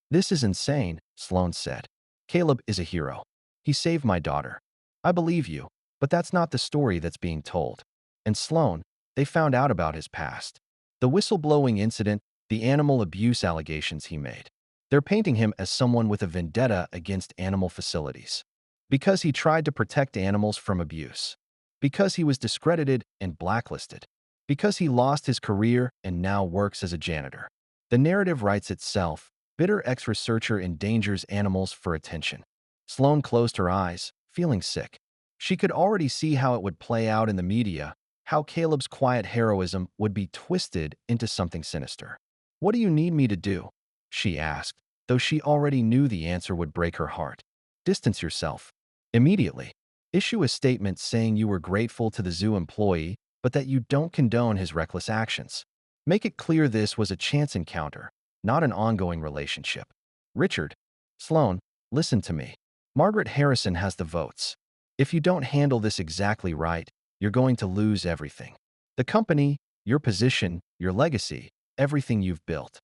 This is insane, Sloane said. Caleb is a hero. He saved my daughter. I believe you, but that's not the story that's being told. And Sloane, they found out about his past. The whistleblowing incident, the animal abuse allegations he made. They're painting him as someone with a vendetta against animal facilities. Because he tried to protect animals from abuse. Because he was discredited and blacklisted. Because he lost his career and now works as a janitor. The narrative writes itself. Bitter ex-researcher endangers animals for attention. Sloane closed her eyes, feeling sick. She could already see how it would play out in the media, how Caleb's quiet heroism would be twisted into something sinister. What do you need me to do? She asked, though she already knew the answer would break her heart. Distance yourself. Immediately. Issue a statement saying you were grateful to the zoo employee, but that you don't condone his reckless actions. Make it clear this was a chance encounter, not an ongoing relationship. Richard. Sloane, listen to me. Margaret Harrison has the votes. If you don't handle this exactly right, you're going to lose everything. The company, your position, your legacy, everything you've built.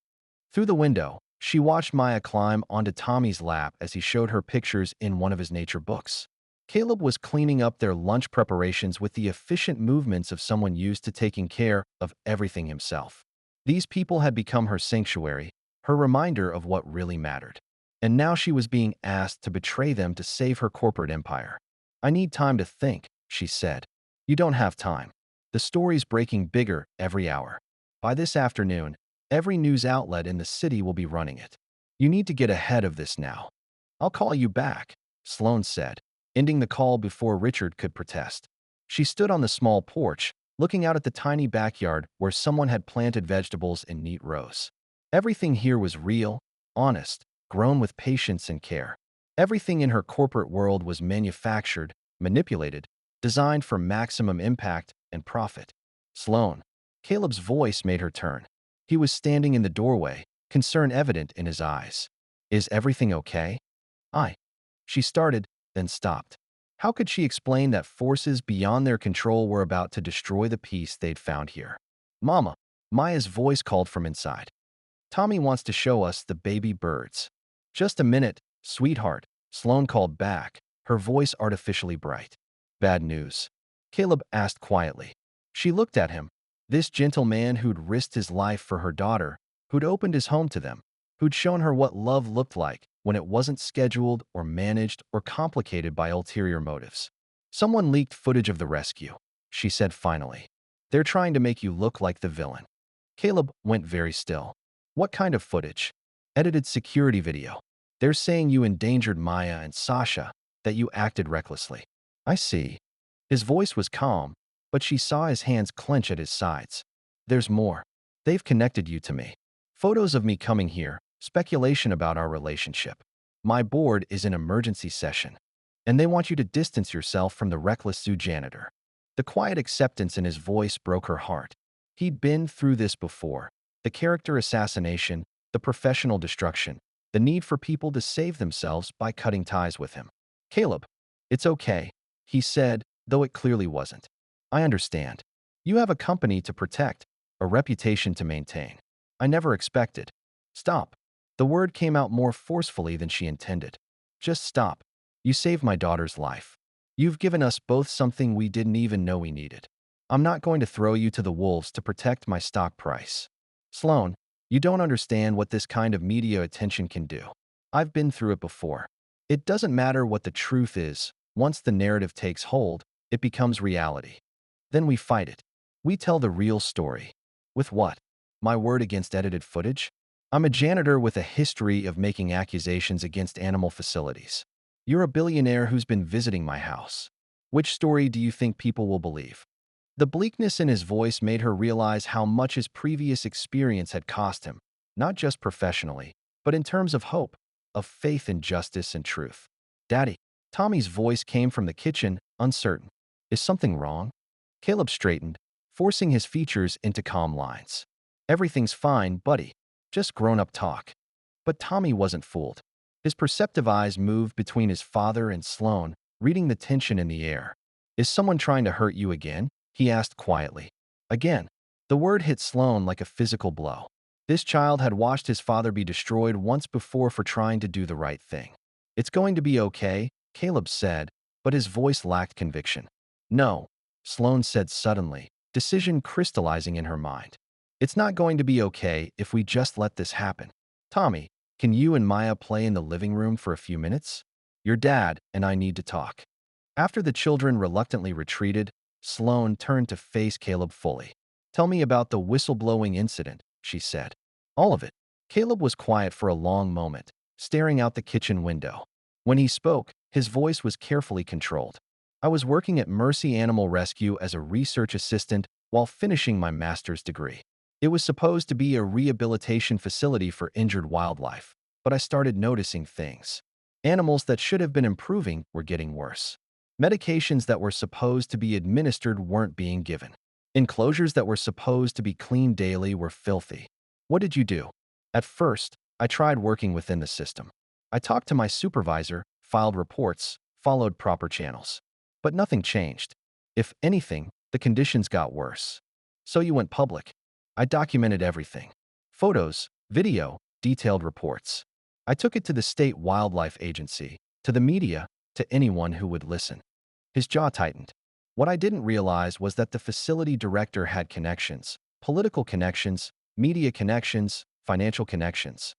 Through the window, she watched Maya climb onto Tommy's lap as he showed her pictures in one of his nature books. Caleb was cleaning up their lunch preparations with the efficient movements of someone used to taking care of everything himself. These people had become her sanctuary, her reminder of what really mattered. And now she was being asked to betray them to save her corporate empire. I need time to think, she said. You don't have time. The story's breaking bigger every hour. By this afternoon, every news outlet in the city will be running it. You need to get ahead of this now. I'll call you back, Sloane said, ending the call before Richard could protest. She stood on the small porch, looking out at the tiny backyard where someone had planted vegetables in neat rows. Everything here was real, honest, grown with patience and care. Everything in her corporate world was manufactured, manipulated, designed for maximum impact and profit. Sloane. Caleb's voice made her turn. He was standing in the doorway, concern evident in his eyes. Is everything okay? I. She started, then stopped. How could she explain that forces beyond their control were about to destroy the peace they'd found here? Mama, Maya's voice called from inside. Tommy wants to show us the baby birds. Just a minute, sweetheart, Sloane called back, her voice artificially bright. Bad news. Caleb asked quietly. She looked at him. This gentle man who'd risked his life for her daughter, who'd opened his home to them, who'd shown her what love looked like when it wasn't scheduled or managed or complicated by ulterior motives. Someone leaked footage of the rescue, she said finally. They're trying to make you look like the villain. Caleb went very still. What kind of footage? Edited security video. They're saying you endangered Maya and Sasha, that you acted recklessly. I see. His voice was calm, but she saw his hands clench at his sides. There's more. They've connected you to me. Photos of me coming here, speculation about our relationship. My board is in emergency session, and they want you to distance yourself from the reckless zoo janitor. The quiet acceptance in his voice broke her heart. He'd been through this before. The character assassination, the professional destruction, the need for people to save themselves by cutting ties with him. Caleb, it's okay, he said, though it clearly wasn't. I understand. You have a company to protect, a reputation to maintain. I never expected. Stop. The word came out more forcefully than she intended. Just stop. You saved my daughter's life. You've given us both something we didn't even know we needed. I'm not going to throw you to the wolves to protect my stock price. Sloane, you don't understand what this kind of media attention can do. I've been through it before. It doesn't matter what the truth is. Once the narrative takes hold, it becomes reality. Then we fight it. We tell the real story. With what? My word against edited footage? I'm a janitor with a history of making accusations against animal facilities. You're a billionaire who's been visiting my house. Which story do you think people will believe? The bleakness in his voice made her realize how much his previous experience had cost him, not just professionally, but in terms of hope, of faith in justice and truth. Daddy, Tommy's voice came from the kitchen, uncertain. Is something wrong? Caleb straightened, forcing his features into calm lines. Everything's fine, buddy. Just grown-up talk. But Tommy wasn't fooled. His perceptive eyes moved between his father and Sloane, reading the tension in the air. Is someone trying to hurt you again? He asked quietly. Again. The word hit Sloane like a physical blow. This child had watched his father be destroyed once before for trying to do the right thing. It's going to be okay, Caleb said, but his voice lacked conviction. No, Sloane said suddenly, decision crystallizing in her mind. It's not going to be okay if we just let this happen. Tommy, can you and Maya play in the living room for a few minutes? Your dad and I need to talk. After the children reluctantly retreated, Sloane turned to face Caleb fully. Tell me about the whistleblowing incident, she said. All of it. Caleb was quiet for a long moment, staring out the kitchen window. When he spoke, his voice was carefully controlled. I was working at Mercy Animal Rescue as a research assistant while finishing my master's degree. It was supposed to be a rehabilitation facility for injured wildlife, but I started noticing things. Animals that should have been improving were getting worse. Medications that were supposed to be administered weren't being given. Enclosures that were supposed to be cleaned daily were filthy. What did you do? At first, I tried working within the system. I talked to my supervisor, filed reports, followed proper channels. But nothing changed. If anything, the conditions got worse. So you went public. I documented everything. Photos, video, detailed reports. I took it to the state wildlife agency, to the media, to anyone who would listen. His jaw tightened. What I didn't realize was that the facility director had connections, political connections, media connections, financial connections.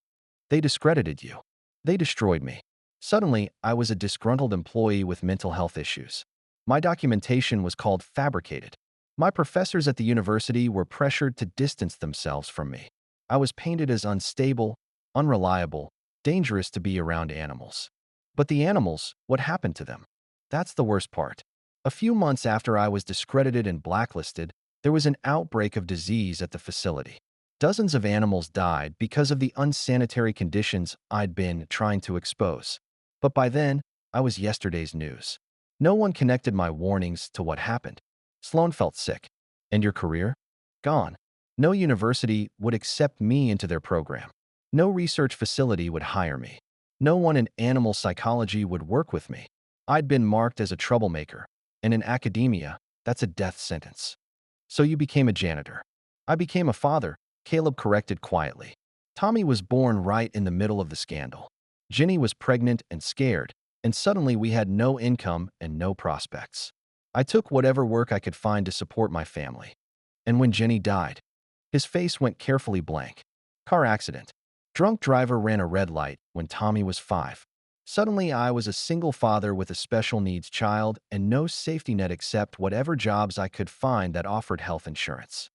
They discredited you. They destroyed me. Suddenly, I was a disgruntled employee with mental health issues. My documentation was called fabricated. My professors at the university were pressured to distance themselves from me. I was painted as unstable, unreliable, dangerous to be around animals. But the animals, what happened to them? That's the worst part. A few months after I was discredited and blacklisted, there was an outbreak of disease at the facility. Dozens of animals died because of the unsanitary conditions I'd been trying to expose. But by then, I was yesterday's news. No one connected my warnings to what happened. Sloan felt sick. And your career? Gone. No university would accept me into their program. No research facility would hire me. No one in animal psychology would work with me. I'd been marked as a troublemaker, and in academia, that's a death sentence. So you became a janitor. I became a father, Caleb corrected quietly. Tommy was born right in the middle of the scandal. Jenny was pregnant and scared, and suddenly we had no income and no prospects. I took whatever work I could find to support my family. And when Jenny died, his face went carefully blank. Car accident. Drunk driver ran a red light when Tommy was 5. Suddenly, I was a single father with a special needs child and no safety net except whatever jobs I could find that offered health insurance.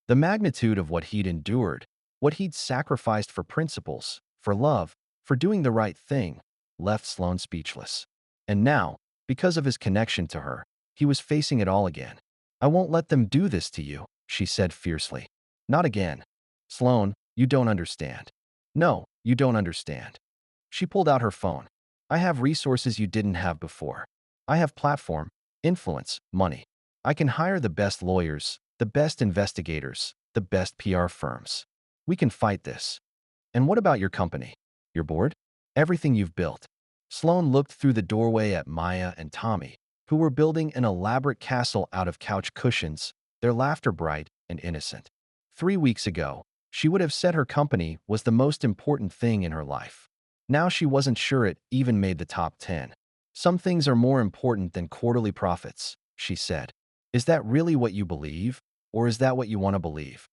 The magnitude of what he'd endured, what he'd sacrificed for principles, for love, for doing the right thing, left Sloan speechless. And now, because of his connection to her, he was facing it all again. I won't let them do this to you, she said fiercely. Not again. Sloan, you don't understand. No, you don't understand. She pulled out her phone. I have resources you didn't have before. I have platform, influence, money. I can hire the best lawyers, the best investigators, the best PR firms. We can fight this. And what about your company? Your board? Everything you've built. Sloan looked through the doorway at Maya and Tommy, who were building an elaborate castle out of couch cushions, their laughter bright and innocent. 3 weeks ago, she would have said her company was the most important thing in her life. Now she wasn't sure it even made the top 10. Some things are more important than quarterly profits, she said. Is that really what you believe, or is that what you want to believe?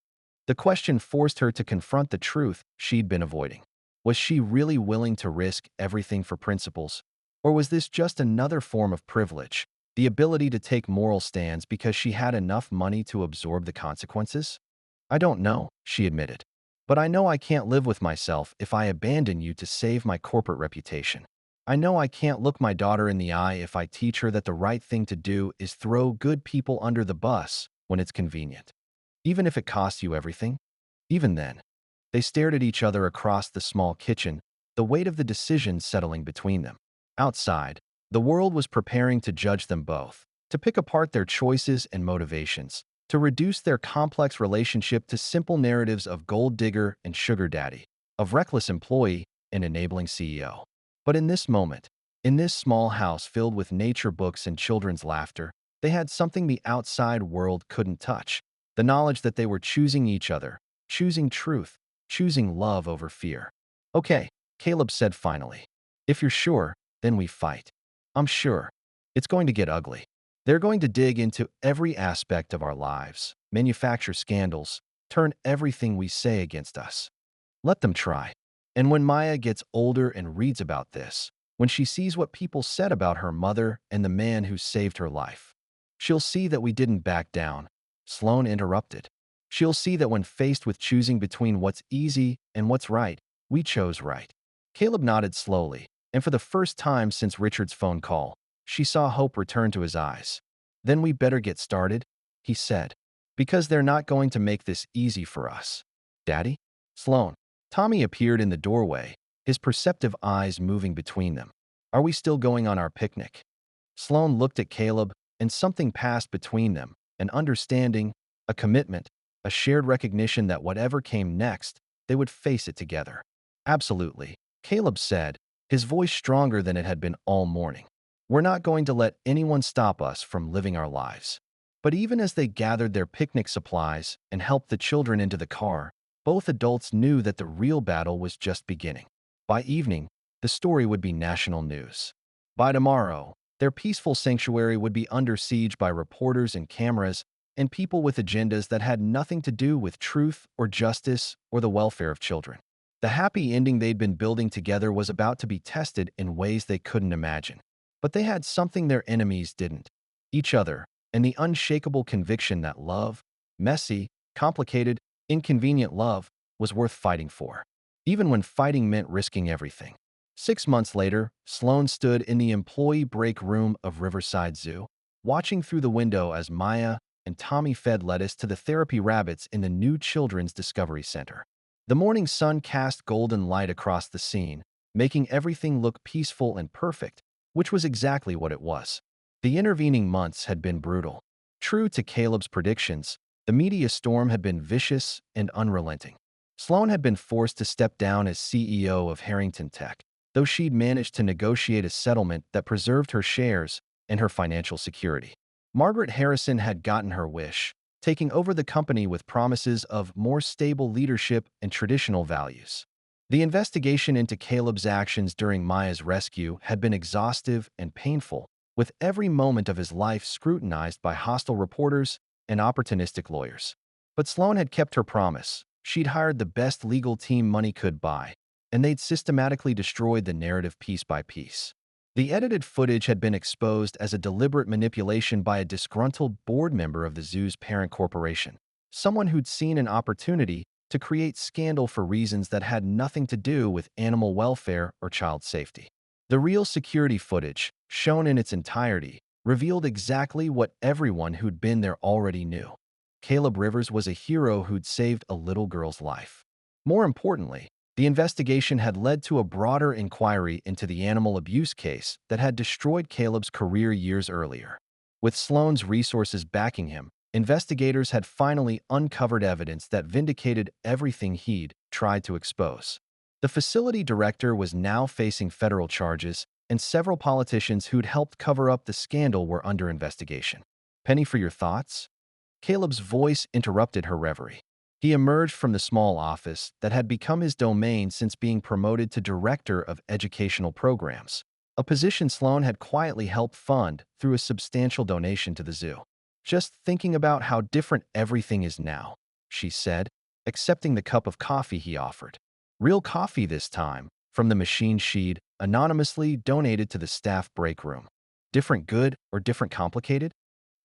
The question forced her to confront the truth she'd been avoiding. Was she really willing to risk everything for principles? Or was this just another form of privilege, the ability to take moral stands because she had enough money to absorb the consequences? I don't know, she admitted. But I know I can't live with myself if I abandon you to save my corporate reputation. I know I can't look my daughter in the eye if I teach her that the right thing to do is throw good people under the bus when it's convenient. Even if it costs you everything? Even then. They stared at each other across the small kitchen, the weight of the decision settling between them. Outside, the world was preparing to judge them both, to pick apart their choices and motivations, to reduce their complex relationship to simple narratives of gold digger and sugar daddy, of reckless employee and enabling CEO. But in this moment, in this small house filled with nature books and children's laughter, they had something the outside world couldn't touch, the knowledge that they were choosing each other, choosing truth, choosing love over fear. Okay, Caleb said finally. If you're sure, then we fight. I'm sure. It's going to get ugly. They're going to dig into every aspect of our lives, manufacture scandals, turn everything we say against us. Let them try. And when Maya gets older and reads about this, when she sees what people said about her mother and the man who saved her life, she'll see that we didn't back down. Sloan interrupted. She'll see that when faced with choosing between what's easy and what's right, we chose right. Caleb nodded slowly, and for the first time since Richard's phone call, she saw hope return to his eyes. Then we better get started, he said, because they're not going to make this easy for us. Daddy? Sloan. Tommy appeared in the doorway, his perceptive eyes moving between them. Are we still going on our picnic? Sloan looked at Caleb, and something passed between them, an understanding, a commitment, a shared recognition that whatever came next, they would face it together. Absolutely, Caleb said, his voice stronger than it had been all morning. We're not going to let anyone stop us from living our lives. But even as they gathered their picnic supplies and helped the children into the car, both adults knew that the real battle was just beginning. By evening, the story would be national news. By tomorrow, their peaceful sanctuary would be under siege by reporters and cameras and people with agendas that had nothing to do with truth or justice or the welfare of children. The happy ending they'd been building together was about to be tested in ways they couldn't imagine. But they had something their enemies didn't: each other, and the unshakable conviction that love, messy, complicated, inconvenient love, was worth fighting for, even when fighting meant risking everything. 6 months later, Sloane stood in the employee break room of Riverside Zoo, watching through the window as Maya and Tommy fed lettuce to the therapy rabbits in the new Children's Discovery Center. The morning sun cast golden light across the scene, making everything look peaceful and perfect, which was exactly what it was. The intervening months had been brutal. True to Caleb's predictions, the media storm had been vicious and unrelenting. Sloane had been forced to step down as CEO of Harrington Tech, though she'd managed to negotiate a settlement that preserved her shares and her financial security. Margaret Harrison had gotten her wish, taking over the company with promises of more stable leadership and traditional values. The investigation into Caleb's actions during Maya's rescue had been exhaustive and painful, with every moment of his life scrutinized by hostile reporters and opportunistic lawyers. But Sloane had kept her promise. She'd hired the best legal team money could buy, and they'd systematically destroyed the narrative piece by piece. The edited footage had been exposed as a deliberate manipulation by a disgruntled board member of the zoo's parent corporation, someone who'd seen an opportunity to create scandal for reasons that had nothing to do with animal welfare or child safety. The real security footage, shown in its entirety, revealed exactly what everyone who'd been there already knew. Caleb Rivers was a hero who'd saved a little girl's life. More importantly, the investigation had led to a broader inquiry into the animal abuse case that had destroyed Caleb's career years earlier. With Sloane's resources backing him, investigators had finally uncovered evidence that vindicated everything he'd tried to expose. The facility director was now facing federal charges, and several politicians who'd helped cover up the scandal were under investigation. Penny for your thoughts? Caleb's voice interrupted her reverie. He emerged from the small office that had become his domain since being promoted to director of educational programs, a position Sloane had quietly helped fund through a substantial donation to the zoo. Just thinking about how different everything is now, she said, accepting the cup of coffee he offered. Real coffee this time, from the machine she'd anonymously donated to the staff break room. Different good or different complicated?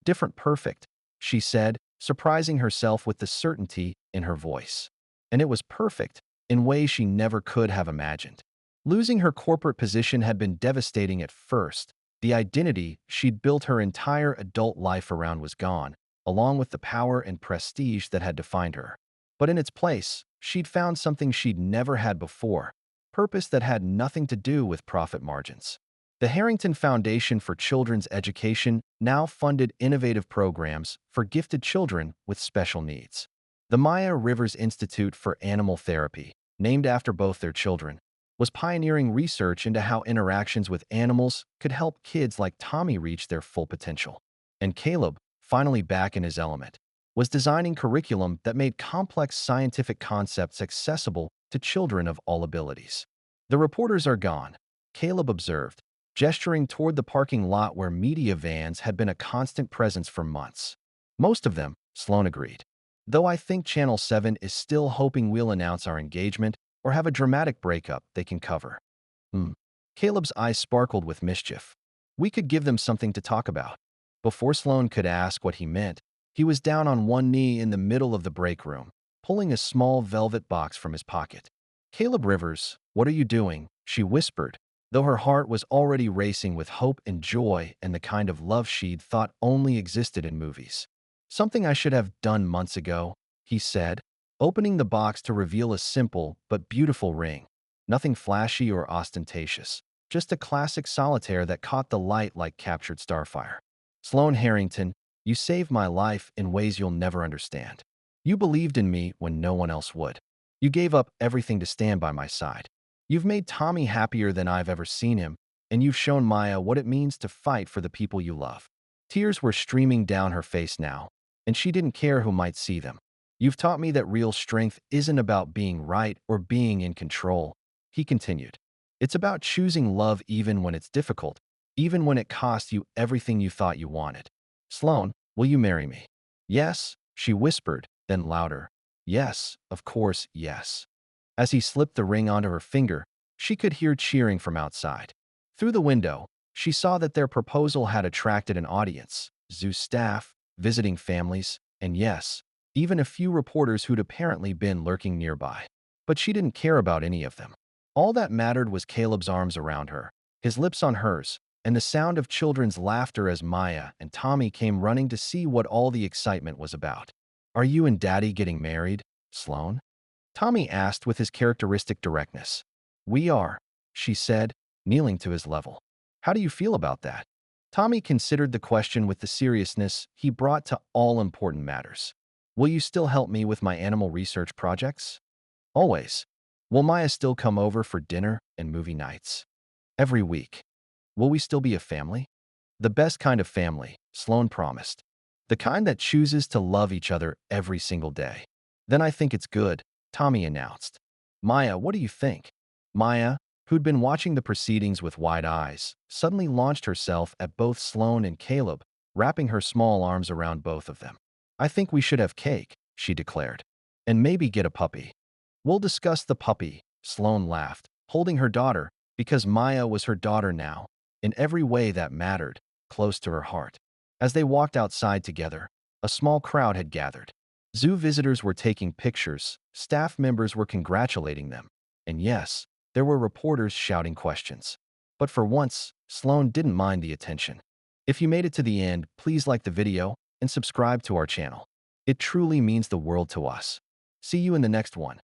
Different perfect, she said, surprising herself with the certainty in her voice. And it was perfect in ways she never could have imagined. Losing her corporate position had been devastating at first. The identity she'd built her entire adult life around was gone, along with the power and prestige that had defined her. But in its place, she'd found something she'd never had before: purpose that had nothing to do with profit margins. The Harrington Foundation for Children's Education now funded innovative programs for gifted children with special needs. The Maya Rivers Institute for Animal Therapy, named after both their children, was pioneering research into how interactions with animals could help kids like Tommy reach their full potential. And Caleb, finally back in his element, was designing curriculum that made complex scientific concepts accessible to children of all abilities. The reporters are gone, Caleb observed, gesturing toward the parking lot where media vans had been a constant presence for months. Most of them, Sloane agreed. Though I think Channel 7 is still hoping we'll announce our engagement or have a dramatic breakup they can cover. Caleb's eyes sparkled with mischief. We could give them something to talk about. Before Sloane could ask what he meant, he was down on one knee in the middle of the break room, pulling a small velvet box from his pocket. Caleb Rivers, what are you doing? She whispered, though her heart was already racing with hope and joy and the kind of love she'd thought only existed in movies. Something I should have done months ago, he said, opening the box to reveal a simple but beautiful ring. Nothing flashy or ostentatious, just a classic solitaire that caught the light like captured starfire. Sloane Harrington, you saved my life in ways you'll never understand. You believed in me when no one else would. You gave up everything to stand by my side. You've made Tommy happier than I've ever seen him, and you've shown Maya what it means to fight for the people you love. Tears were streaming down her face now, and she didn't care who might see them. You've taught me that real strength isn't about being right or being in control, he continued. It's about choosing love even when it's difficult, even when it costs you everything you thought you wanted. Sloane, will you marry me? Yes, she whispered, then louder. Yes, of course, yes. As he slipped the ring onto her finger, she could hear cheering from outside. Through the window, she saw that their proposal had attracted an audience, zoo staff, visiting families, and yes, even a few reporters who'd apparently been lurking nearby. But she didn't care about any of them. All that mattered was Caleb's arms around her, his lips on hers, and the sound of children's laughter as Maya and Tommy came running to see what all the excitement was about. "Are you and Daddy getting married, Sloane?" Tommy asked with his characteristic directness. "We are," she said, kneeling to his level. "How do you feel about that?" Tommy considered the question with the seriousness he brought to all important matters. "Will you still help me with my animal research projects?" "Always." "Will Maya still come over for dinner and movie nights?" "Every week." "Will we still be a family?" "The best kind of family," Sloane promised. "The kind that chooses to love each other every single day." "Then I think it's good," Tommy announced. "Maya, what do you think?" Maya, who'd been watching the proceedings with wide eyes, suddenly launched herself at both Sloane and Caleb, wrapping her small arms around both of them. "I think we should have cake," she declared. "And maybe get a puppy." "We'll discuss the puppy," Sloane laughed, holding her daughter, because Maya was her daughter now, in every way that mattered, close to her heart. As they walked outside together, a small crowd had gathered. Zoo visitors were taking pictures, staff members were congratulating them, and yes, there were reporters shouting questions. But for once, Sloane didn't mind the attention. If you made it to the end, please like the video and subscribe to our channel. It truly means the world to us. See you in the next one.